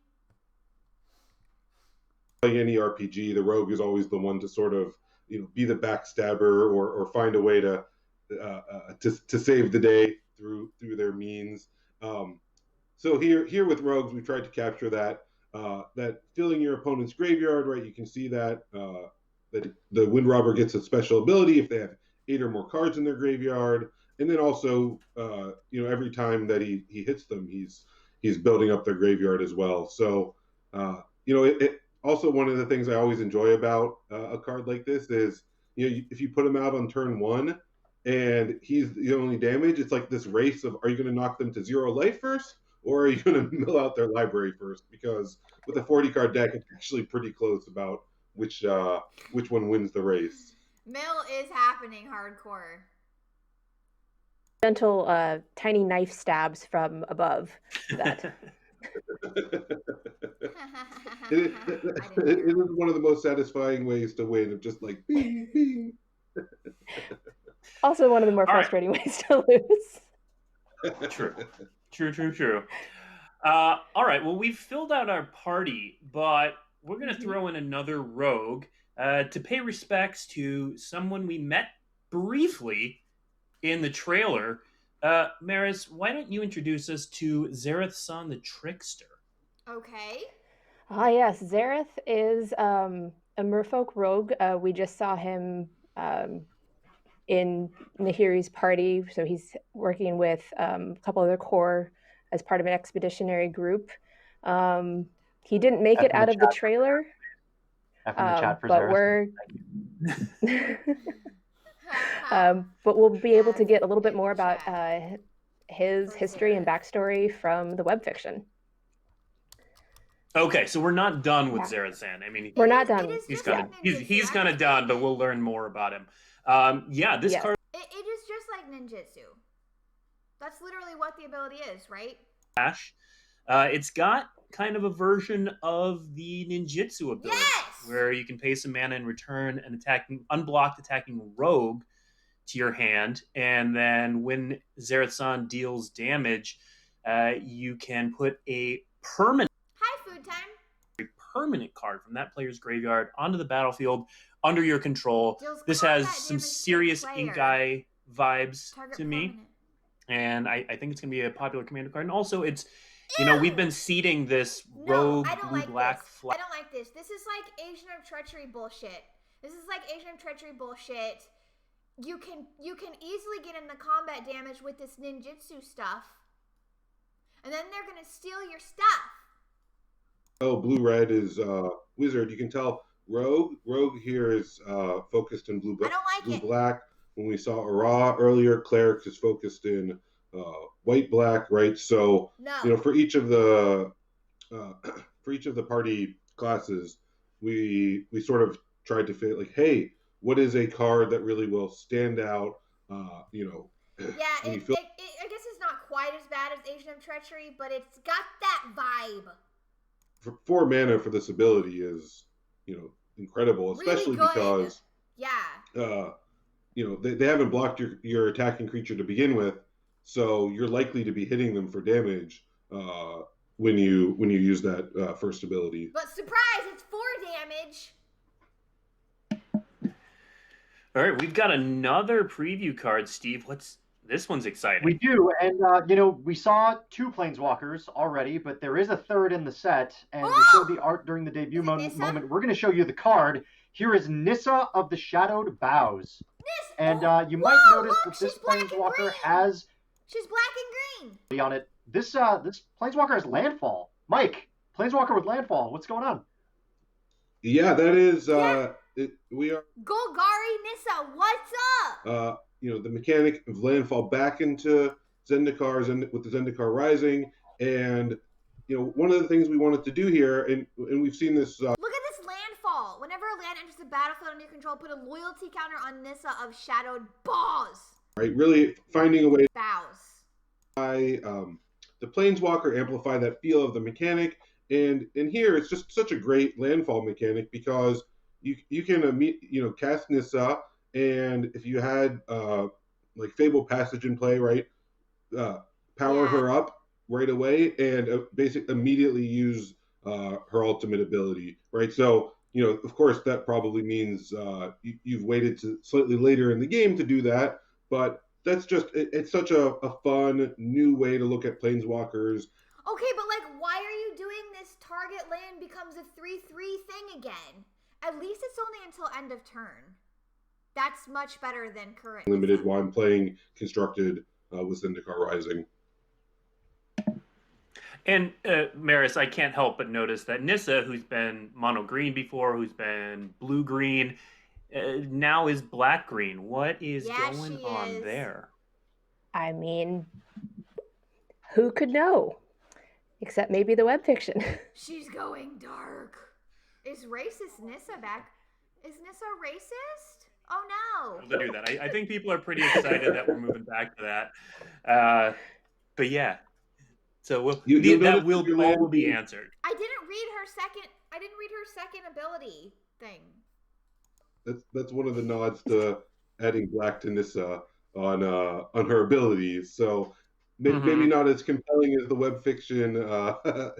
Playing any RPG, the rogue is always the one to sort of, be the backstabber or find a way to save the day through their means. So here with rogues, we tried to capture that filling your opponent's graveyard, right? You can see that the Wind Robber gets a special ability if they have 8 or more cards in their graveyard, and then also every time that he hits them, he's building up their graveyard as well. So it also, one of the things I always enjoy about a card like this is, if you put him out on turn 1 and he's the only damage, it's like this race of, are you going to knock them to 0 life first, or are you going to mill out their library first? Because with a 40-card deck, it's actually pretty close about which one wins the race. Mill is happening hardcore. Gentle, tiny knife stabs from above that. It is one of the most satisfying ways to win, of just like bing, bing. Also one of the more frustrating ways to lose. True. All right, well, we've filled out our party, but we're going to throw in another rogue to pay respects to someone we met briefly in the trailer. Maris, why don't you introduce us to Zareth-san the Trickster? Okay. Ah, yes. Zareth is a merfolk rogue. We just saw him in Nahiri's party, so he's working with a couple other core as part of an expeditionary group. He didn't make it out of the trailer, F in the chat for but Zareth. but we'll be able to get a little bit more about his history and backstory from the web fiction. Okay, so we're not done with Zareth-san. I mean, we're not done. He's kind of done, but we'll learn more about him. This card. It is just like ninjutsu. That's literally what the ability is, right? It's got kind of a version of the ninjutsu ability, where you can pay some mana and return an unblocked attacking rogue to your hand, and then when Zareth-san deals damage, you can put a permanent card from that player's graveyard onto the battlefield under your control. This has some serious Ink Eye vibes to me, and I think it's going to be a popular commander card. And also, it's we've been seeding this rogue blue-black flag. I don't like this. This is like Agent of Treachery bullshit. You can easily get in the combat damage with this ninjutsu stuff, and then they're going to steal your stuff. Oh, blue-red is wizard. You can tell rogue. Rogue here is focused in blue-black. Blue-black. When we saw Ara earlier, cleric is focused in white-black, right? So for each of the party classes, we sort of tried to fit like, hey, what is a card that really will stand out? I guess it's not quite as bad as Agent of Treachery, but it's got that vibe. 4 mana for this ability is, incredible, especially because they haven't blocked your attacking creature to begin with, so you're likely to be hitting them for damage when you use that first ability. But surprise, it's 4 damage. All right, we've got another preview card, Steve. This one's exciting. We do, and we saw 2 planeswalkers already, but there is a third in the set, and we showed the art during the debut moment. We're going to show you the card. Here is Nissa of the Shadowed Boughs, and you might notice that this planeswalker has. She's black and green. On it, this planeswalker has landfall. Mike, planeswalker with landfall. What's going on? Yeah, that is. We are. Golgari Nissa, what's up? The mechanic of landfall back into Zendikar with the Zendikar Rising, and one of the things we wanted to do here, and we've seen this. Look at this landfall. Whenever a land enters the battlefield under your control, put a loyalty counter on Nissa of Shadowed Boughs. Right, really finding a way. Bows. The Planeswalker amplify that feel of the mechanic, and here it's just such a great landfall mechanic because you can cast Nissa. And if you had, like Fable Passage in play, right? Power her up right away and immediately use her ultimate ability, right? So, of course, that probably means you've waited to slightly later in the game to do that, but that's just, it's such a fun new way to look at Planeswalkers. Okay, but like, why are you doing this target land becomes a 3/3 thing again? At least it's only until end of turn. That's much better than current. Limited while I'm playing Constructed with Zendikar Rising. And Maris, I can't help but notice that Nissa, who's been mono green before, who's been blue green, now is black green. What is going on there? I mean, who could know? Except maybe the web fiction. She's going dark. Is racist Nissa back? Is Nissa racist? Oh no. To do that. I think people are pretty excited that we're moving back to that. But yeah. So that will be answered. I didn't read her second ability thing. That's one of the nods to adding black to Nissa on her abilities. So maybe not as compelling as the web fiction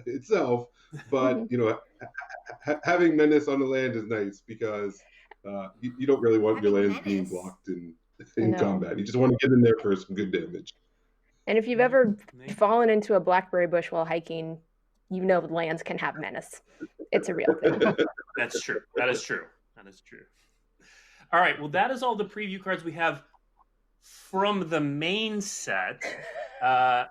itself, but having menace on the land is nice because you don't really want your lands being blocked in combat. You just want to get in there for some good damage. And if you've ever fallen into a blackberry bush while hiking, you know lands can have menace. It's a real thing. That's true. That is true. All right. Well, that is all the preview cards we have from the main set. What?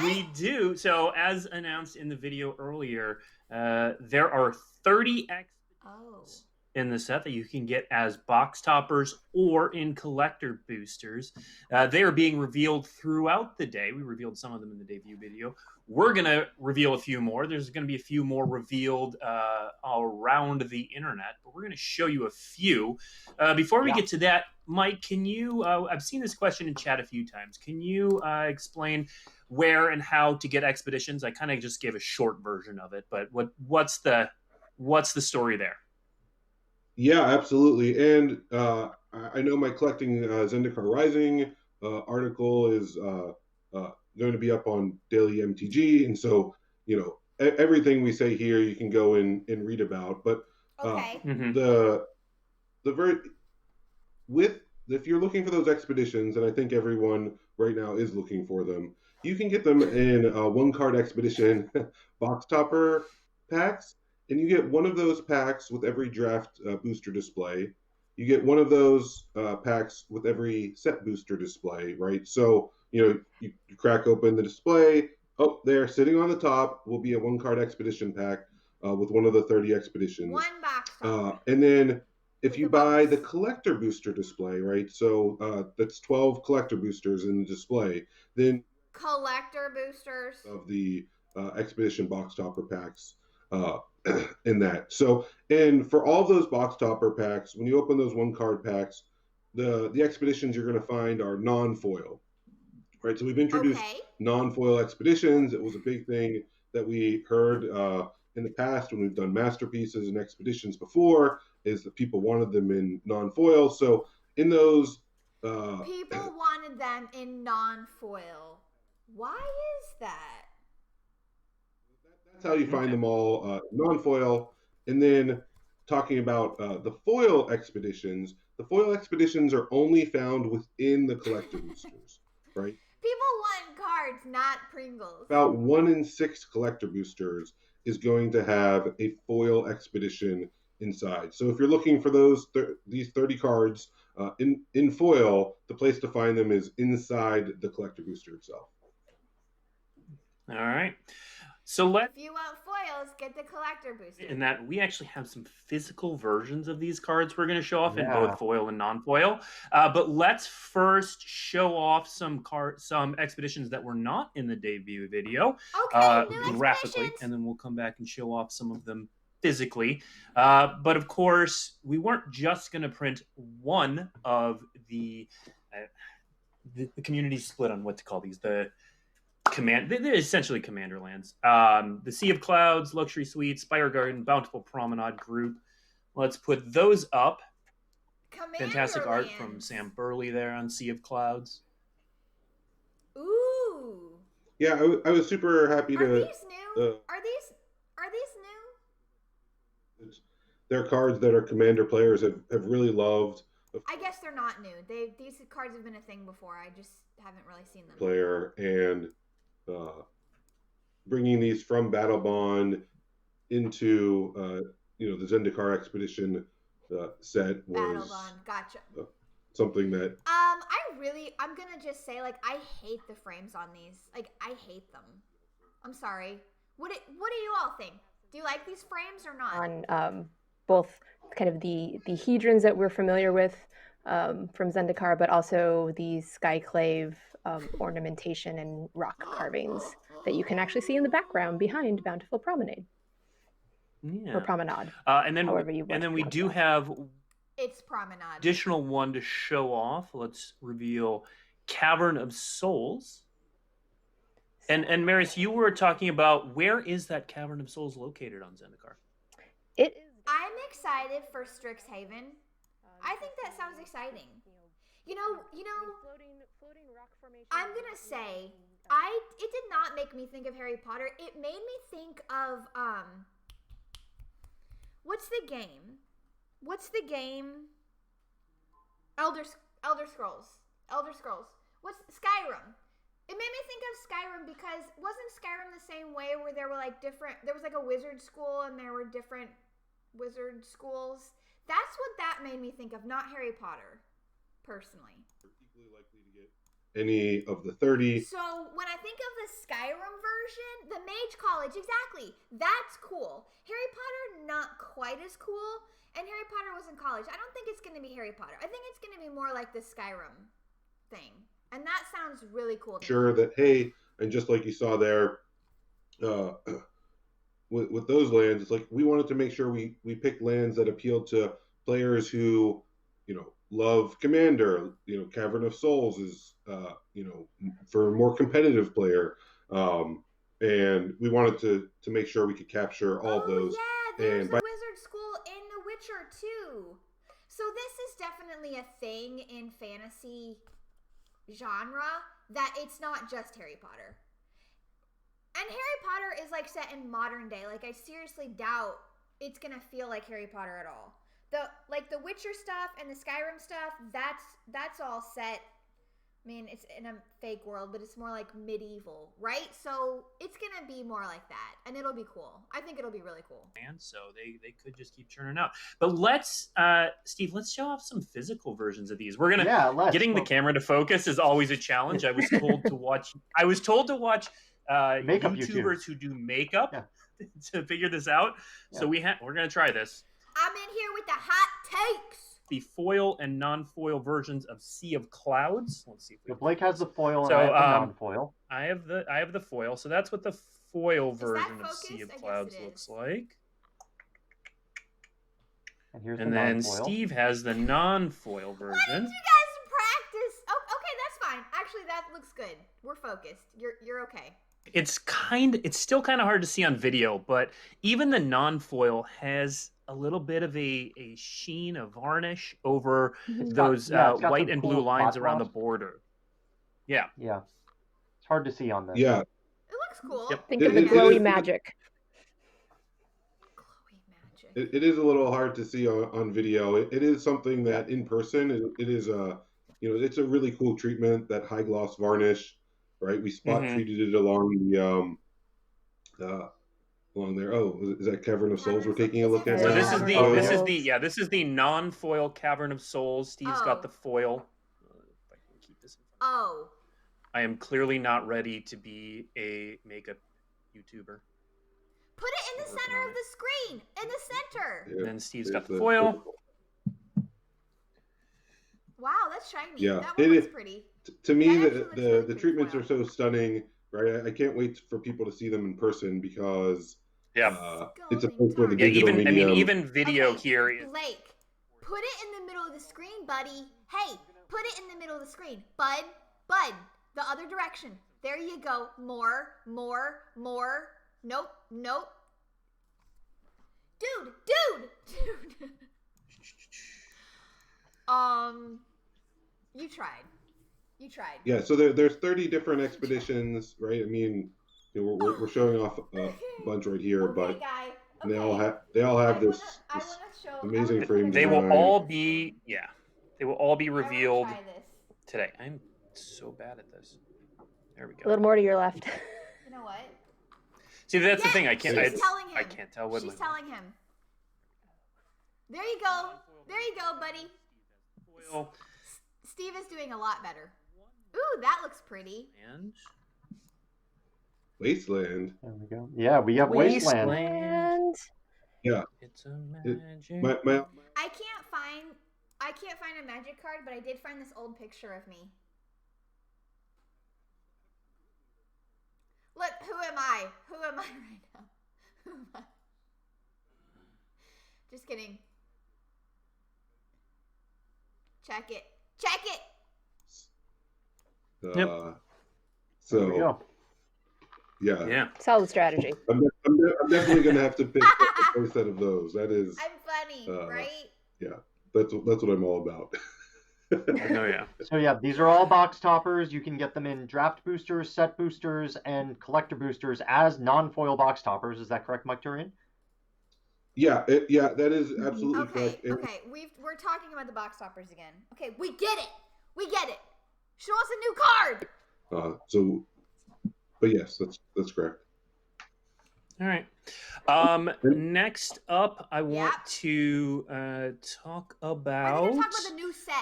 We do. So, as announced in the video earlier, there are 30 expeditions in the set that you can get as box toppers or in collector boosters. They are being revealed throughout the day. We revealed some of them in the debut video. We're going to reveal a few more. There's going to be a few more revealed around the internet, but we're going to show you a few. Before we get to that, Mike, can you, I've seen this question in chat a few times. Can you explain where and how to get expeditions? I kind of just gave a short version of it, but what's the story there? Yeah, absolutely. And I know my collecting Zendikar Rising article is going to be up on Daily MTG. And so, everything we say here, you can go and read about. But if you're looking for those expeditions, and I think everyone right now is looking for them, you can get them in one card expedition box topper packs. And you get one of those packs with every draft booster display. You get one of those packs with every set booster display, right? So, you crack open the display. Oh, there, sitting on the top will be a one-card expedition pack with one of the 30 expeditions. One box. And then if you buy the collector booster display, right? So that's 12 collector boosters in the display. Then collector boosters of the expedition box topper packs. In that. So, and for all those box topper packs, when you open those one card packs, the expeditions you're going to find are non-foil, right? So we've introduced non-foil expeditions. It was a big thing that we heard in the past when we've done masterpieces and expeditions before, is that people wanted them in non-foil. So in those... people wanted them in non-foil. Why is that? That's how you find them all non-foil. And then talking about the foil expeditions are only found within the collector boosters, right? People want cards, not Pringles. About 1 in 6 collector boosters is going to have a foil expedition inside. So if you're looking for these 30 cards in foil, the place to find them is inside the collector booster itself. All right. So if you want foils, get the collector booster. In that we actually have some physical versions of these cards we're going to show off in both foil and non-foil. But let's first show off some expeditions that were not in the debut video graphically, and then we'll come back and show off some of them physically. But of course, we weren't just going to print one of the community split on what to call these. They're essentially commander lands. The Sea of Clouds, Luxury Suite, Spire Garden, Bountiful Promenade group. Let's put those up. Fantastic art from Sam Burley there on Sea of Clouds. Ooh. Yeah, I was super happy to. Are these new? Are these new? They're cards that our Commander players have really loved. I guess they're not new. These cards have been a thing before. I just haven't really seen them. Player and bringing these from Battle Bond into the Zendikar Expedition set was Battle Bond, gotcha. Something that I'm gonna just say, like, I hate the frames on these. Like, I hate them. I'm sorry. What do you all think? Do you like these frames or not? On both kind of the hedrons that we're familiar with from Zendikar, but also the skyclave ornamentation and rock carvings that you can actually see in the background behind Bountiful Promenade. Yeah. Or Promenade. And then we do that. have it's Promenade. Additional one to show off. Let's reveal Cavern of Souls. And Maris, you were talking about where is that Cavern of Souls located on Zendikar? I'm excited for Strixhaven. I think that sounds exciting. You know, I'm gonna say, it did not make me think of Harry Potter. It made me think of what's the game? Elder Scrolls. What's Skyrim? It made me think of Skyrim because wasn't Skyrim the same way where there were like there was like a wizard school and there were different wizard schools? That's what that made me think of, not Harry Potter, personally. Equally likely to get any of the 30. So when I think of the Skyrim version, the Mage College, exactly, that's cool. Harry Potter, not quite as cool. And Harry Potter was in college. I don't think it's going to be Harry Potter. I think it's going to be more like the Skyrim thing. And that sounds really cool. Sure that, hey, and just like you saw there, with those lands, it's like we wanted to make sure we picked lands that appealed to players who, love Commander. Cavern of Souls is, for a more competitive player. And we wanted to make sure we could capture all of those. Yeah, there's a wizard school in The Witcher too. So this is definitely a thing in fantasy genre that it's not just Harry Potter. And Harry Potter is like set in modern day. Like I seriously doubt it's gonna feel like Harry Potter at all. The Witcher stuff and the Skyrim stuff, that's all set. I mean, it's in a fake world, but it's more like medieval, right? So it's gonna be more like that, and it'll be cool. I think it'll be really cool. And so they could just keep churning out. But Steve, let's show off some physical versions of these. We're gonna getting the camera to focus is always a challenge. I was told to watch YouTubers who do makeup to figure this out. Yeah. So we're gonna try this. I'm in here with the hot takes. The foil and non-foil versions of Sea of Clouds. Let's see. Blake has the foil and I have the non-foil. I have the foil. So that's what the foil version of Sea of Clouds looks like. And then Steve has the non-foil version. Why did you guys practice? Oh, okay, that's fine. Actually, that looks good. We're focused. You're okay. It's still kind of hard to see on video, but even the non-foil has a little bit of a sheen, a varnish over those white and blue lines around the border. Yeah. Yeah. It's hard to see on this. Yeah. It looks cool. Yep. Think of the glowy magic. It is a little hard to see on video. It is something that in person, it is it's a really cool treatment, that high gloss varnish, right? We spot treated it along along there. Oh, is that Cavern of Souls we're taking a look at? So this is the non-foil Cavern of Souls. Steve's got the foil. If I can keep this in front of me. I am clearly not ready to be a makeup YouTuber. Put it in the center of the screen. In the center. Yeah, and then Steve's got the foil. Wow, that's shiny. Yeah, that one looks pretty. To me, the treatments are so stunning, right? I can't wait for people to see them in person because it's a place where the digital medium. Even video here is. Blake, put it in the middle of the screen, buddy. Hey, put it in the middle of the screen, bud. The other direction. There you go. More. Nope. Dude. Oh, You tried. You tried. Yeah, so there's 30 different expeditions, right? I mean, we're showing off a bunch right here, but guy. they all have this amazing frame They design. will all be revealed today. I'm so bad at this. There we go. A little more to your left. You know what? See, that's the thing. I can't. She's telling him. I can't tell what. She's telling him. There you go. There you go, buddy. Well, Steve is doing a lot better. Ooh, that looks pretty. And Wasteland. There we go. Yeah, we have Wasteland. Yeah. It's a magic. I can't find a magic card, but I did find this old picture of me. Look, who am I? Who am I right now? Who am I? Just kidding. Check it. Check it. So. Yeah. Solid strategy. I'm definitely gonna have to pick the first set of those. That is. I'm funny, right? Yeah, that's what I'm all about. Oh yeah. So yeah, these are all box toppers. You can get them in draft boosters, set boosters, and collector boosters as non-foil box toppers. Is that correct, Mike Turian? Yeah, that is absolutely correct. Okay, we're talking about the box toppers again. Okay, we get it. We get it. Show us a new card. But yes, that's correct. All right. Next up, I want to talk about. We're gonna talk about the new sets.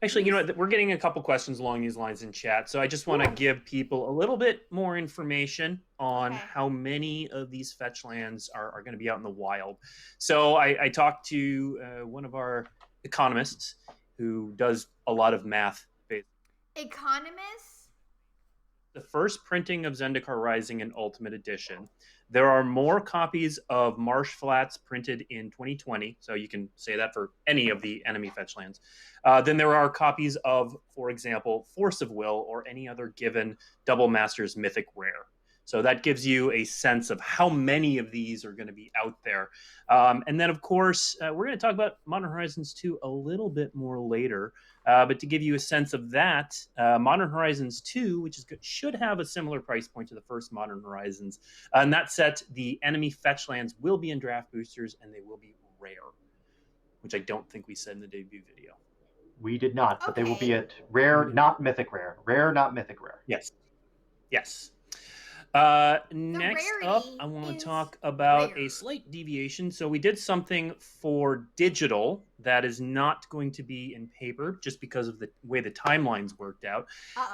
Actually, you know what? We're getting a couple questions along these lines in chat, so I just want to give people a little bit more information on how many of these fetch lands are going to be out in the wild. So I talked to one of our economists who does a lot of math. Economists? The first printing of Zendikar Rising in Ultimate Edition. There are more copies of Marsh Flats printed in 2020, so you can say that for any of the enemy fetch lands. Then there are copies of, for example, Force of Will or any other given Double Masters Mythic Rare. So that gives you a sense of how many of these are going to be out there. And then, of course, we're going to talk about Modern Horizons 2 a little bit more later. But to give you a sense of that, Modern Horizons 2, which should have a similar price point to the first Modern Horizons. And that set, the enemy fetch lands will be in draft boosters and they will be rare, which I don't think we said in the debut video. We did not, but they will be at rare, not mythic rare. Rare, not mythic rare. Yes. Yes. Next up, I want to talk about a slight deviation. So we did something for digital that is not going to be in paper just because of the way the timelines worked out.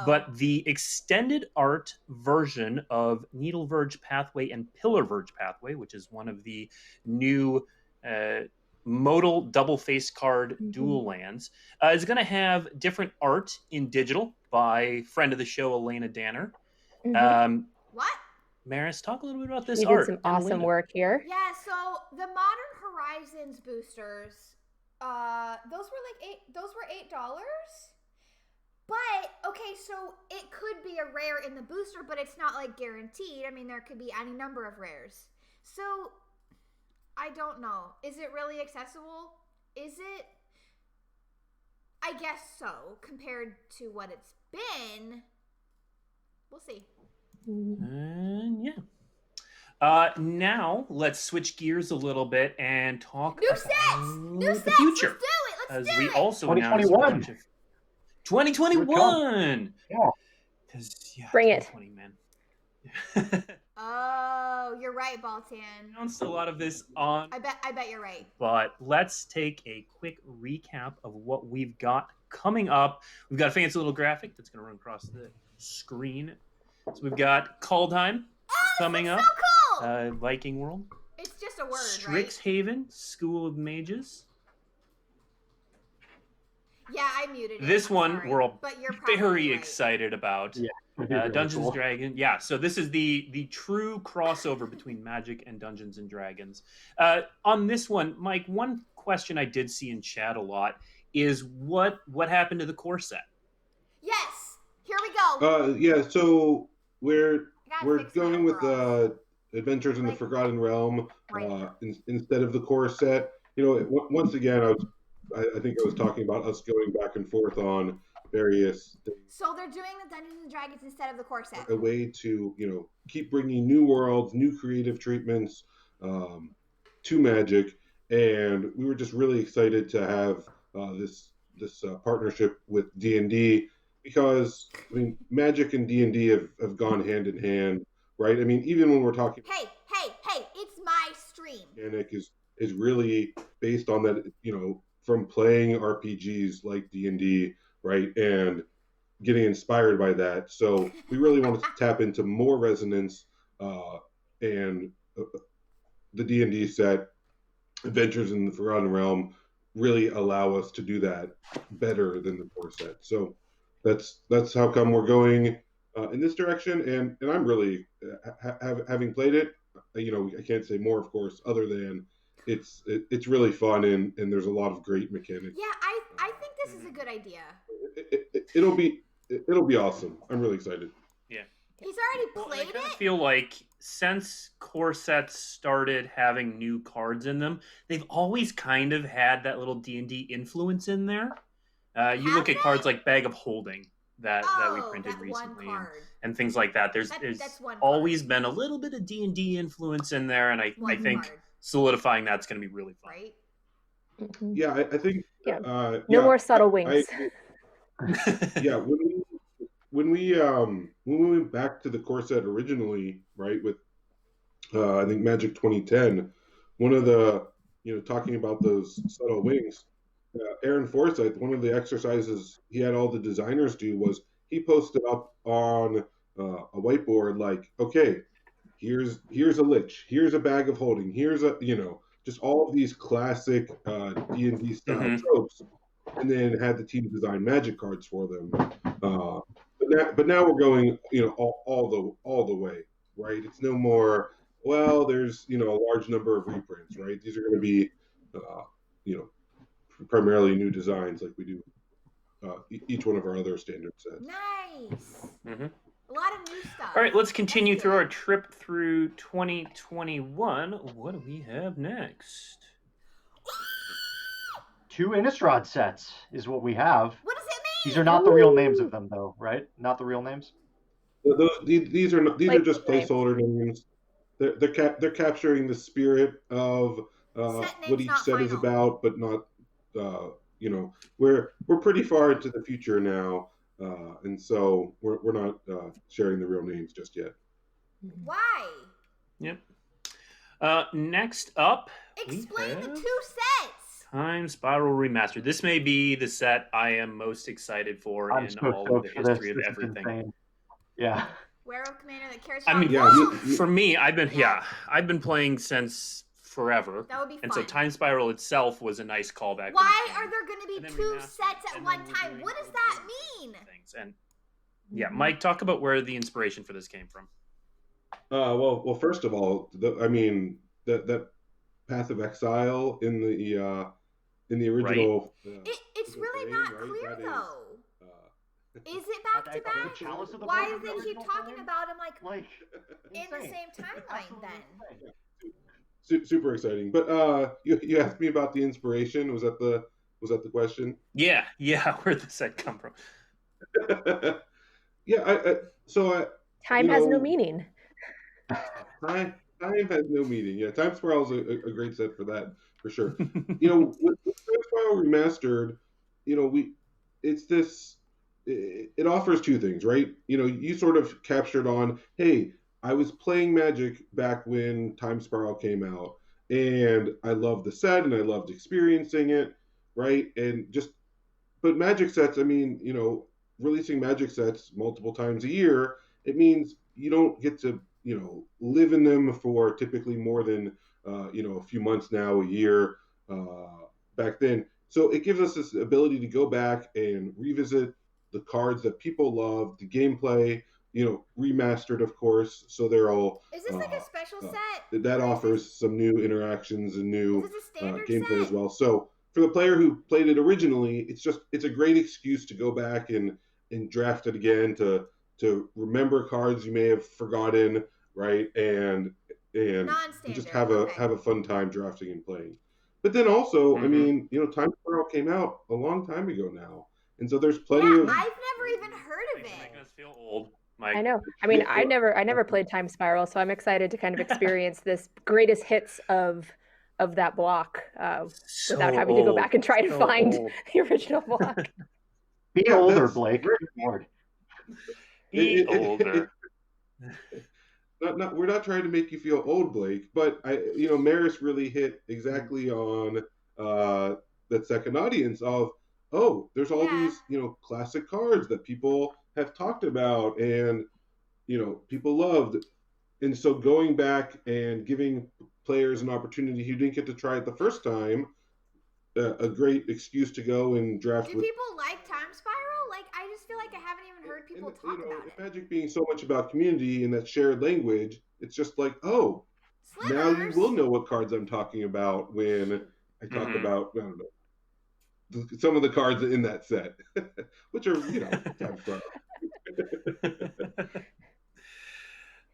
But the extended art version of Needle Verge Pathway and Pillar Verge Pathway, which is one of the new modal double-face card dual lands, is going to have different art in digital by friend of the show, Elena Danner. What? Maris, talk a little bit about this You art. did some awesome work here. Yeah, so the Modern Horizons boosters, those were $8. But okay, so it could be a rare in the booster, but it's not like guaranteed. I mean, there could be any number of rares. So I don't know. Is it really accessible? Is it? I guess so, compared to what it's been. We'll see. Yeah. Now let's switch gears a little bit and talk new about sets. The future. Let's do it. Let's as do we it. also announced 2021. Yeah. Bring it. 2020, man. Oh, you're right, Baltan. Announced a lot of this on. I bet you're right. But let's take a quick recap of what we've got coming up. We've got a fancy little graphic that's going to run across the screen. So we've got Kaldheim coming up. So cool. Viking World. It's just a word, Strixhaven, School of Mages. Yeah, I muted it. This one we're all but you're very excited about. Yeah. Dungeons cool. Dragons. Yeah, so this is the true crossover between Magic and Dungeons and Dragons. On this one, Mike, one question I did see in chat a lot is what happened to the core set? Yes. Here we go. Yeah, so we're going with Adventures in the Forgotten Realm instead of the core set. You know, once again, I was I think I was talking about us going back and forth on various things. So they're doing the Dungeons and Dragons instead of the core set. A way to keep bringing new worlds, new creative treatments to Magic, and we were just really excited to have this partnership with D&D, because I mean Magic and D&D have gone hand in hand, right? I mean, even when we're talking, hey, it's my stream. Mechanic is really based on that, from playing RPGs like D&D, right, and getting inspired by that. So we really wanted to tap into more resonance, and the D&D set, Adventures in the Forgotten Realm, really allow us to do that better than the core set. So that's how come we're going in this direction, and I'm really having played it. I can't say more, of course, other than it's really fun, and there's a lot of great mechanics. Yeah, I think this is a good idea. It'll be awesome. I'm really excited. Yeah. He's already played it. I feel like since core sets started having new cards in them, they've always kind of had that little D&D influence in there. You look at cards like Bag of Holding that we printed recently, and things like that. There's always been a little bit of D&D influence in there, and I think solidifying that's going to be really fun. Right? Yeah, I think. Yeah. No more subtle wings. Yeah, when we went back to the core set originally, right, with I think Magic 2010, one of the talking about those subtle wings, Aaron Forsyth, one of the exercises he had all the designers do was he posted up on a whiteboard like, okay, here's a lich, here's a Bag of Holding, here's a just all of these classic D&D style tropes, and then had the team design Magic cards for them. But now we're going all the way, right? It's no more, well, there's a large number of reprints, right? These are going to be primarily new designs like we do each one of our other standard sets. Nice. A lot of new stuff. All right, let's continue through our trip through 2021. What do we have next? 2 Innistrad sets is what we have. What does it mean? These are not the real names of them, though, right? Not the real names. These are just placeholder names. They're capturing the spirit of what each set is about, but not. We're pretty far into the future now, and so we're not sharing the real names just yet. Why? Yep. Next up, explain the 2 sets. Time Spiral Remastered. This may be the set I am most excited for in all of the history of everything. Yeah. Werewolf Commander that cares. I mean, for me, I've been playing since forever. That would be fun. And so Time Spiral itself was a nice callback. Why are there going to be 2 sets at one time? What does that mean? And yeah, Mike, talk about where the inspiration for this came from. Well, first of all, that Path of Exile in the original. Right. It's really not clear though. Is it back to back? Why do they keep talking about him like in the same timeline then? Super exciting. But you asked me about the inspiration. Was that the question? Yeah. Where'd the set come from? Yeah. Time has no meaning. Time has no meaning. Yeah, Time Spiral is a great set for that, for sure. With Time Spiral Remastered, it offers 2 things, right? You sort of captured on, hey, I was playing Magic back when Time Spiral came out, and I loved the set and I loved experiencing it, right? But Magic sets, I mean, releasing Magic sets multiple times a year, it means you don't get to live in them for typically more than a few months now, a year back then. So it gives us this ability to go back and revisit the cards that people love, the gameplay, remastered, of course. So they're all. Is this like a special set? That offers some new interactions and new gameplay as well. So for the player who played it originally, it's a great excuse to go back and draft it again, to remember cards you may have forgotten, right? And just have a fun time drafting and playing. But then also, I Mhm. mean, Time Spiral came out a long time ago now, and so there's Yeah, plenty of. I've never even heard of You're it. making us feel old, Mike. I know. I mean, Yeah, I never played Time Spiral, so I'm excited to kind of experience this greatest hits of that block without So having to go old. back and try to So find old. the original block. Be Yeah, older, that's Blake. right. Good Lord. Be It- it- older. we're not trying to make you feel old, Blake, but Maris really hit exactly on that second audience of, oh, there's all Yeah. these classic cards that people have talked about and people loved, and so going back and giving players an opportunity who didn't get to try it the first time, a great excuse to go and draft Do with. people like Time Spiral? Like, I just feel like I haven't even heard people talk about it. Magic being so much about community and that shared language, it's just like, oh, now you will know what cards I'm talking about when I talk Mhm. about, I don't know, some of the cards in that set, which are, Time Spiral.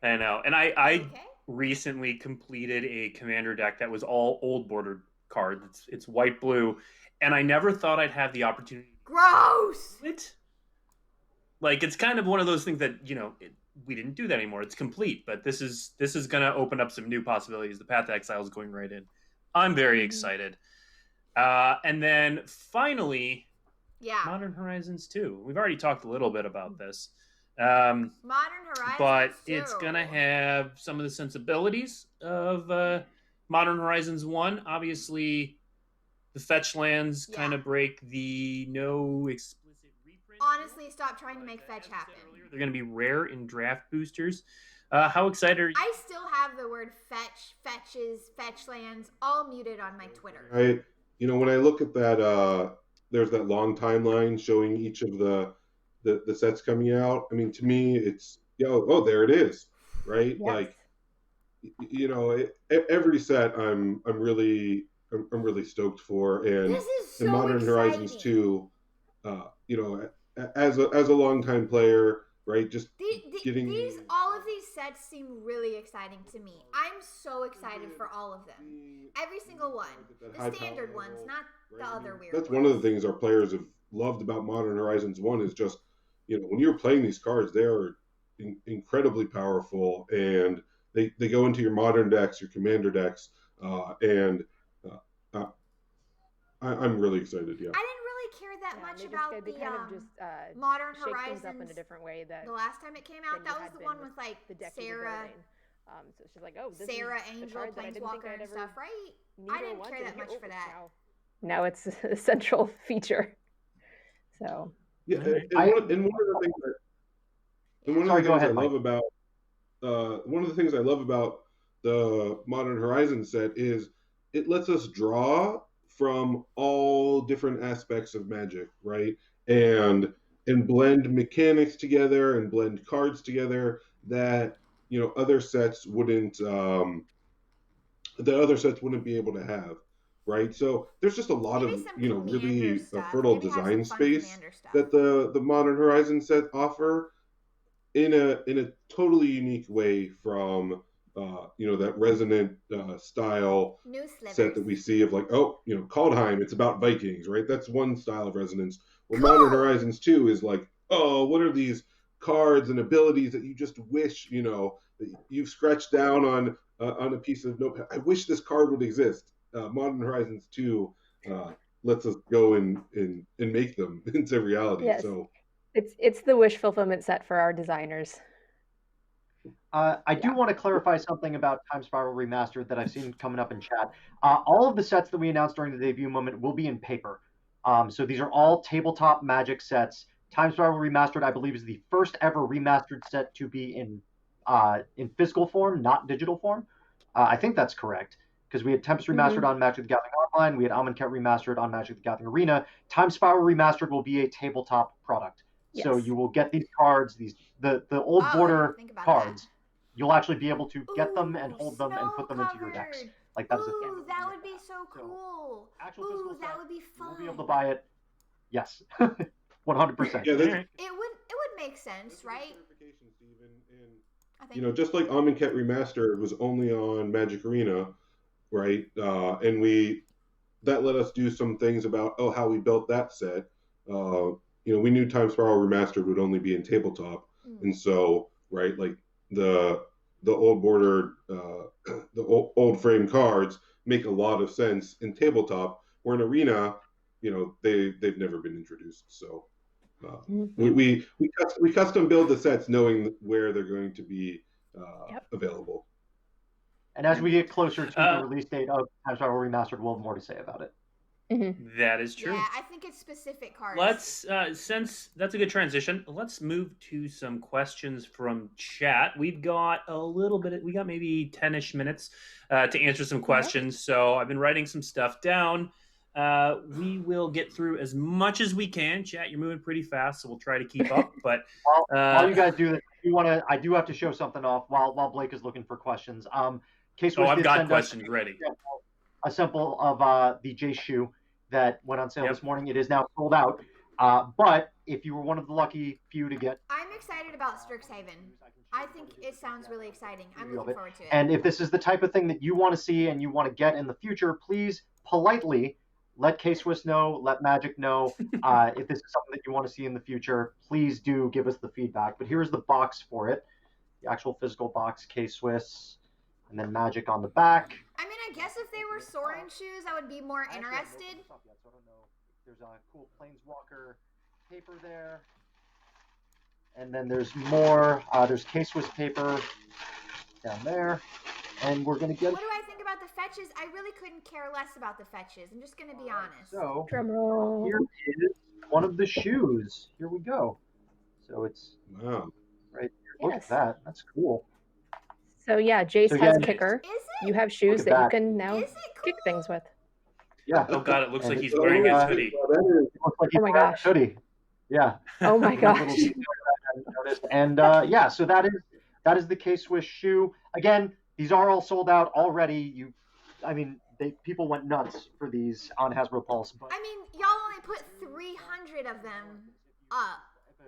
I know. And I Okay. recently completed a commander deck that was all old border cards. It's white blue, and I never thought I'd have the opportunity. Gross. It like it's kind of one of those things that we didn't do that anymore. It's complete, but this is going to open up some new possibilities. The Path to Exile is going right in. I'm very excited. And then finally, Modern Horizons 2. We've already talked a little bit about this. Modern Horizons, but 2. it's going to have some of the sensibilities of Modern Horizons 1. Obviously, the fetch lands kind of break the no explicit reprint. Honestly, stop trying to make fetch happen. They're going to be rare in draft boosters. How excited are you? I still have the word fetch, fetches, fetch lands all muted on my Twitter. When I look at that, there's that long timeline showing each of the sets coming out. I mean, to me, it's there it is, right? Yes. Like, every set I'm really stoked for, and This is so Modern Horizons 2, as a longtime player, right? Just getting all of these sets seem really exciting to me. I'm so excited for all of them. Every single one. The standard ones, not the other weird That's ones. one of the things our players have loved about Modern Horizons 1 is just, when you're playing these cards, they are incredibly powerful, and they go into your modern decks, your commander decks, and I'm really excited. Yeah. I didn't really care that much about they the kind of just Modern shake Horizons things up in a different way that the last time it came out. That was the one with like the deck you were Sarah. building. So she's like, oh, this Sarah, is Angel, a card that I didn't think Planeswalker, I'd and ever stuff, right? need I or didn't want, care and that here- much for that. Now it's a central feature. So Yeah, and one of the things I love about the Modern Horizon set is it lets us draw from all different aspects of Magic, right? And blend mechanics together and blend cards together that other sets wouldn't be able to have, right? So there's just a lot of really fertile design space that the Modern Horizon set offer in a totally unique way from that resonant style New set slivers. that we see of like, Kaldheim, it's about Vikings, right? That's one style of resonance. Well, Modern Horizons 2 is like, oh, what are these cards and abilities that you just wish that you've scratched down on a piece of notepad. I wish this card would exist. Modern Horizons 2 lets us go and make them into reality. yes, So it's the wish fulfillment set for our designers. I do want to clarify something about Time Spiral Remastered that I've seen coming up in chat. All of the sets that we announced during the debut moment will be in paper. So these are all tabletop Magic sets. Time Spiral Remastered, I believe, is the first ever remastered set to be in physical form, not digital form. I think that's correct, because we had Tempest Remastered on Magic the Gathering Online, we had Amonkhet Remastered on Magic the Gathering Arena. Time Spiral Remastered will be a tabletop product. Yes. So you will get these cards, the old border cards. You'll actually be able to get them and hold them and put them into your decks. Like that is a thing. Ooh, that would be so cool. Actual Ooh, physical that set, would be fun. You'll be able to buy it. Yes, 100%. yeah, It would make sense, right? I think. Just like Amonkhet Remastered was only on Magic Arena, right? And we that let us do some things about how we built that set. We knew Time Spiral Remastered would only be in tabletop, and so like the old border, the old frame cards make a lot of sense in tabletop. Where in Arena, they've never been introduced. So we custom build the sets knowing where they're going to be available. And as we get closer to the release date of Time Spiral Remastered, we'll have more to say about it. That is true. Yeah, I think it's specific cards. Let's, since that's a good transition, let's move to some questions from chat. We've got a little bit, we got maybe 10-ish minutes to answer some questions. So I've been writing some stuff down. We will get through as much as we can. Chat, you're moving pretty fast, so we'll try to keep up. But while you guys do this, I do have to show something off while Blake is looking for questions. K-Swiss I've did got send questions us ready. A sample of the Jace shoe that went on sale this morning. It is now sold out. But if you were one of the lucky few to get, I'm excited about Strixhaven. I think it sounds really exciting. I'm looking forward to it. and if this is the type of thing that you want to see and you want to get in the future, please politely let K-Swiss know, let Magic know. If this is something that you want to see in the future, please do give us the feedback. But here's the box for it, the actual physical box, K-Swiss, and then Magic on the back. I mean, I guess if they were Soren shoes, I would be more interested. There's a cool Planeswalker paper there. And then there's more. There's K-Swiss paper down there. And we're going to get... What do I think about the fetches? I really couldn't care less about the fetches. I'm just going to be honest. So, here is one of the shoes. Here we go. So it's right here. Look at that. That's cool. So yeah, Jace has kicker. You have shoes that you can now kick things with. Yeah. Oh god, it looks like he's wearing his hoodie. Oh my gosh. Hoodie. Yeah. Oh my gosh. And yeah, so that is the K-Swiss shoe. Again, these are all sold out already. People went nuts for these on Hasbro Pulse. But I mean, y'all only put 300 of them up.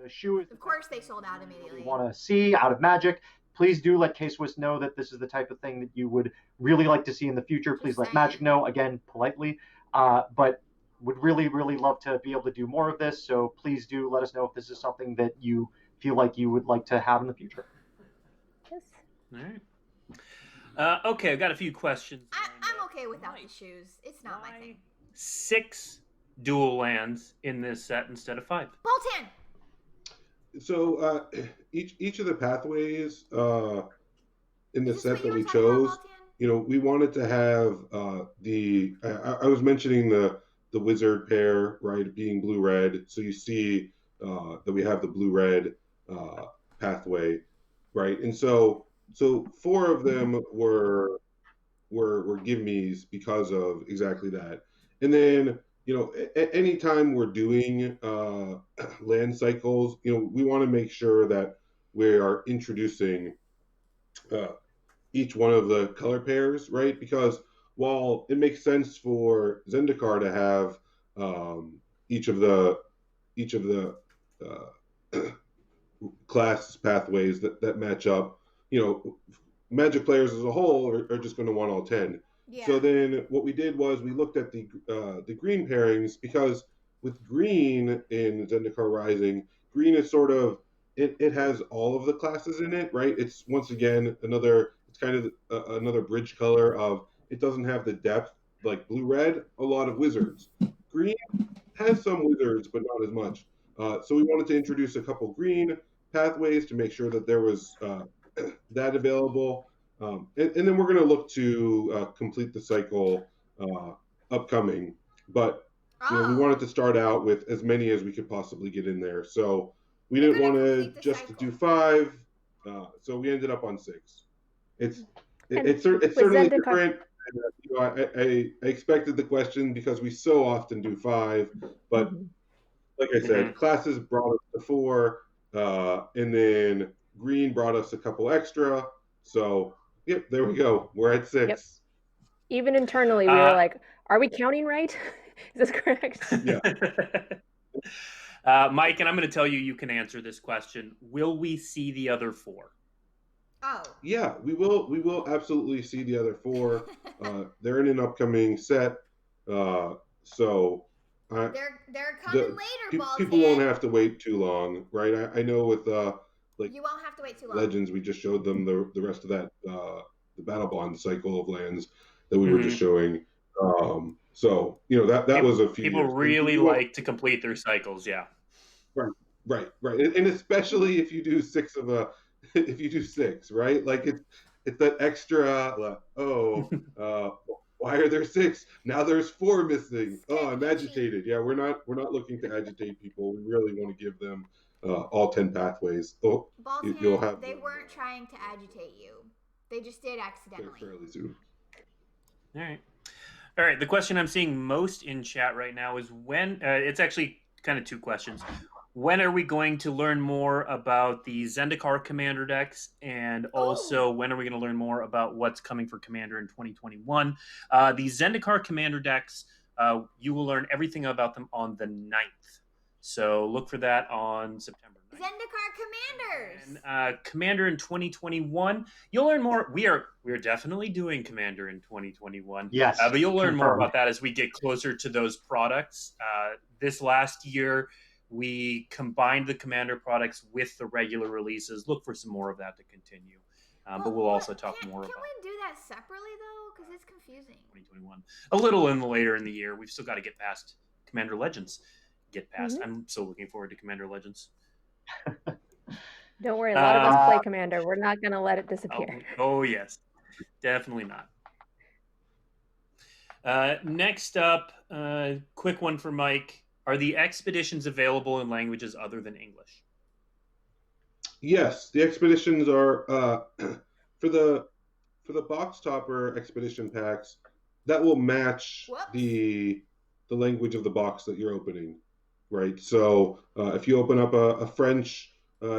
The shoe is, of course, they sold out immediately. You want to see out of Magic? Please do let K-Swiss know that this is the type of thing that you would really like to see in the future. Please let Magic know, again, politely. But would really, really love to be able to do more of this. So please do let us know if this is something that you feel like you would like to have in the future. Yes. All right. Okay, I've got a few questions. I'm okay without the shoes. It's not my thing. 6 dual lands in this set instead of 5. Bolton! So each of the pathways in the set that we chose, we wanted to have I was mentioning the wizard pair, right, being blue-red. So you see that we have the blue-red pathway, right? And so 4 of them were give-me's because of exactly that. And then anytime we're doing land cycles, we want to make sure that we are introducing each one of the color pairs, right? Because while it makes sense for Zendikar to have each of the class pathways that match up, Magic players as a whole are just going to want all 10. Yeah. So then what we did was we looked at the green pairings, because with green in Zendikar Rising, green is sort of, it has all of the classes in it, right? It's once again it's kind of another bridge color of, it doesn't have the depth like blue-red, a lot of wizards. Green has some wizards, but not as much. So we wanted to introduce a couple green pathways to make sure that there was that available. And then we're going to look to complete the cycle upcoming. But we wanted to start out with as many as we could possibly get in there. So we didn't want to just do 5. So we ended up on 6. It's certainly different. I expected the question because we so often do 5. But like I said, classes brought us to 4. And then green brought us a couple extra. So yep, there we go. We're at 6. Yep. Even internally, we were like, are we counting right? Is this correct? Yeah. Mike, and I'm going to tell you, you can answer this question. Will we see the other 4? Oh. Yeah, we will absolutely see the other 4. They're in an upcoming set. So they're coming later, people won't have to wait too long, right? I know with like you won't have to wait too long. Legends, we just showed them the rest of that the battle bond cycle of lands that we were just showing. So that was a few people years. really like to complete their cycles. Yeah. Right, and especially if you do six, right? Like it's that extra. Why are there six? Now there's four missing. Oh, I'm agitated. Yeah, we're not looking to agitate people. We really want to give them all 10 pathways. You'll have. They weren't trying to agitate you. They just did accidentally. Fairly soon. All right. The question I'm seeing most in chat right now is when. It's actually kind of two questions. When are we going to learn more about the Zendikar Commander decks? And also, when are we going to learn more about what's coming for Commander in 2021? The Zendikar Commander decks, you will learn everything about them on the 9th. So look for that on September 9th. Zendikar Commanders! And, Commander in 2021, you'll learn more. We are definitely doing Commander in 2021. Yes, but you'll learn more confirmed. about that as we get closer to those products. This last year, we combined the Commander products with the regular releases. Look for some more of that to continue. But we'll also talk more about. Can we do that separately though? Because it's confusing. 2021. A little later in the year. We've still got to get past Commander Legends. I'm so looking forward to Commander Legends. Don't worry, a lot of us play Commander. We're not going to let it disappear. Oh yes, definitely not. Next up, quick one for Mike. Are the expeditions available in languages other than English? Yes, the expeditions are for the box topper expedition packs. That will match the language of the box that you're opening, right? So if you open up a French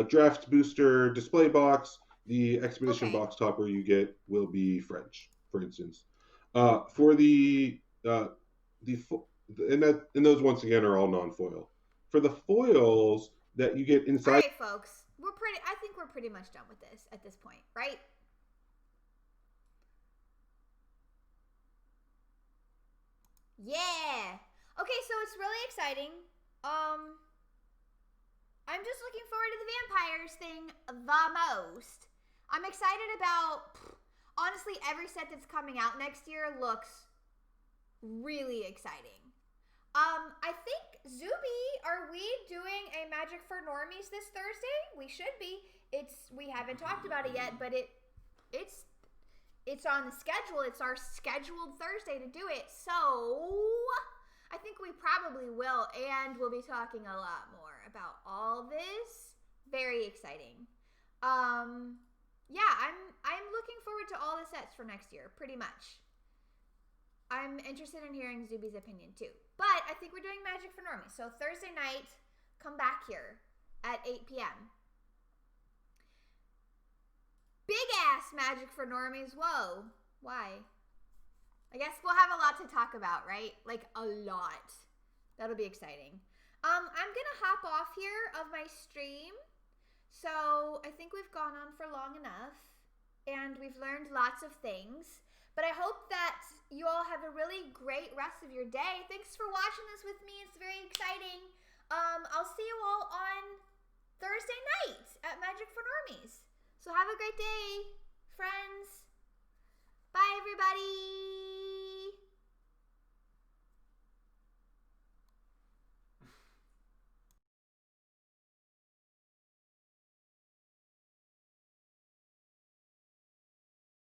draft booster display box, the expedition box topper you get will be French, for instance. For and those once again are all non-foil. For the foils that you get inside. All right, folks, I think we're pretty much done with this at this point, right? Yeah. Okay, so it's really exciting. I'm just looking forward to the vampires thing the most. I'm excited about. Honestly, every set that's coming out next year looks really exciting. I think, Zuby, are we doing a Magic for Normies this Thursday? We should be. We haven't talked about it yet, but it's on the schedule. It's our scheduled Thursday to do it. So I think we probably will, and we'll be talking a lot more about all this. Very exciting. Yeah, I'm looking forward to all the sets for next year, pretty much. I'm interested in hearing Zuby's opinion too. But I think we're doing Magic for Normies. So Thursday night, come back here at 8 p.m. Big ass Magic for Normies. Whoa. Why? I guess we'll have a lot to talk about, right? Like a lot. That'll be exciting. I'm gonna hop off here of my stream. So I think we've gone on for long enough. And we've learned lots of things. But I hope that you all have a really great rest of your day. Thanks for watching this with me. It's very exciting. I'll see you all on Thursday night at Magic for Normies. So have a great day, friends.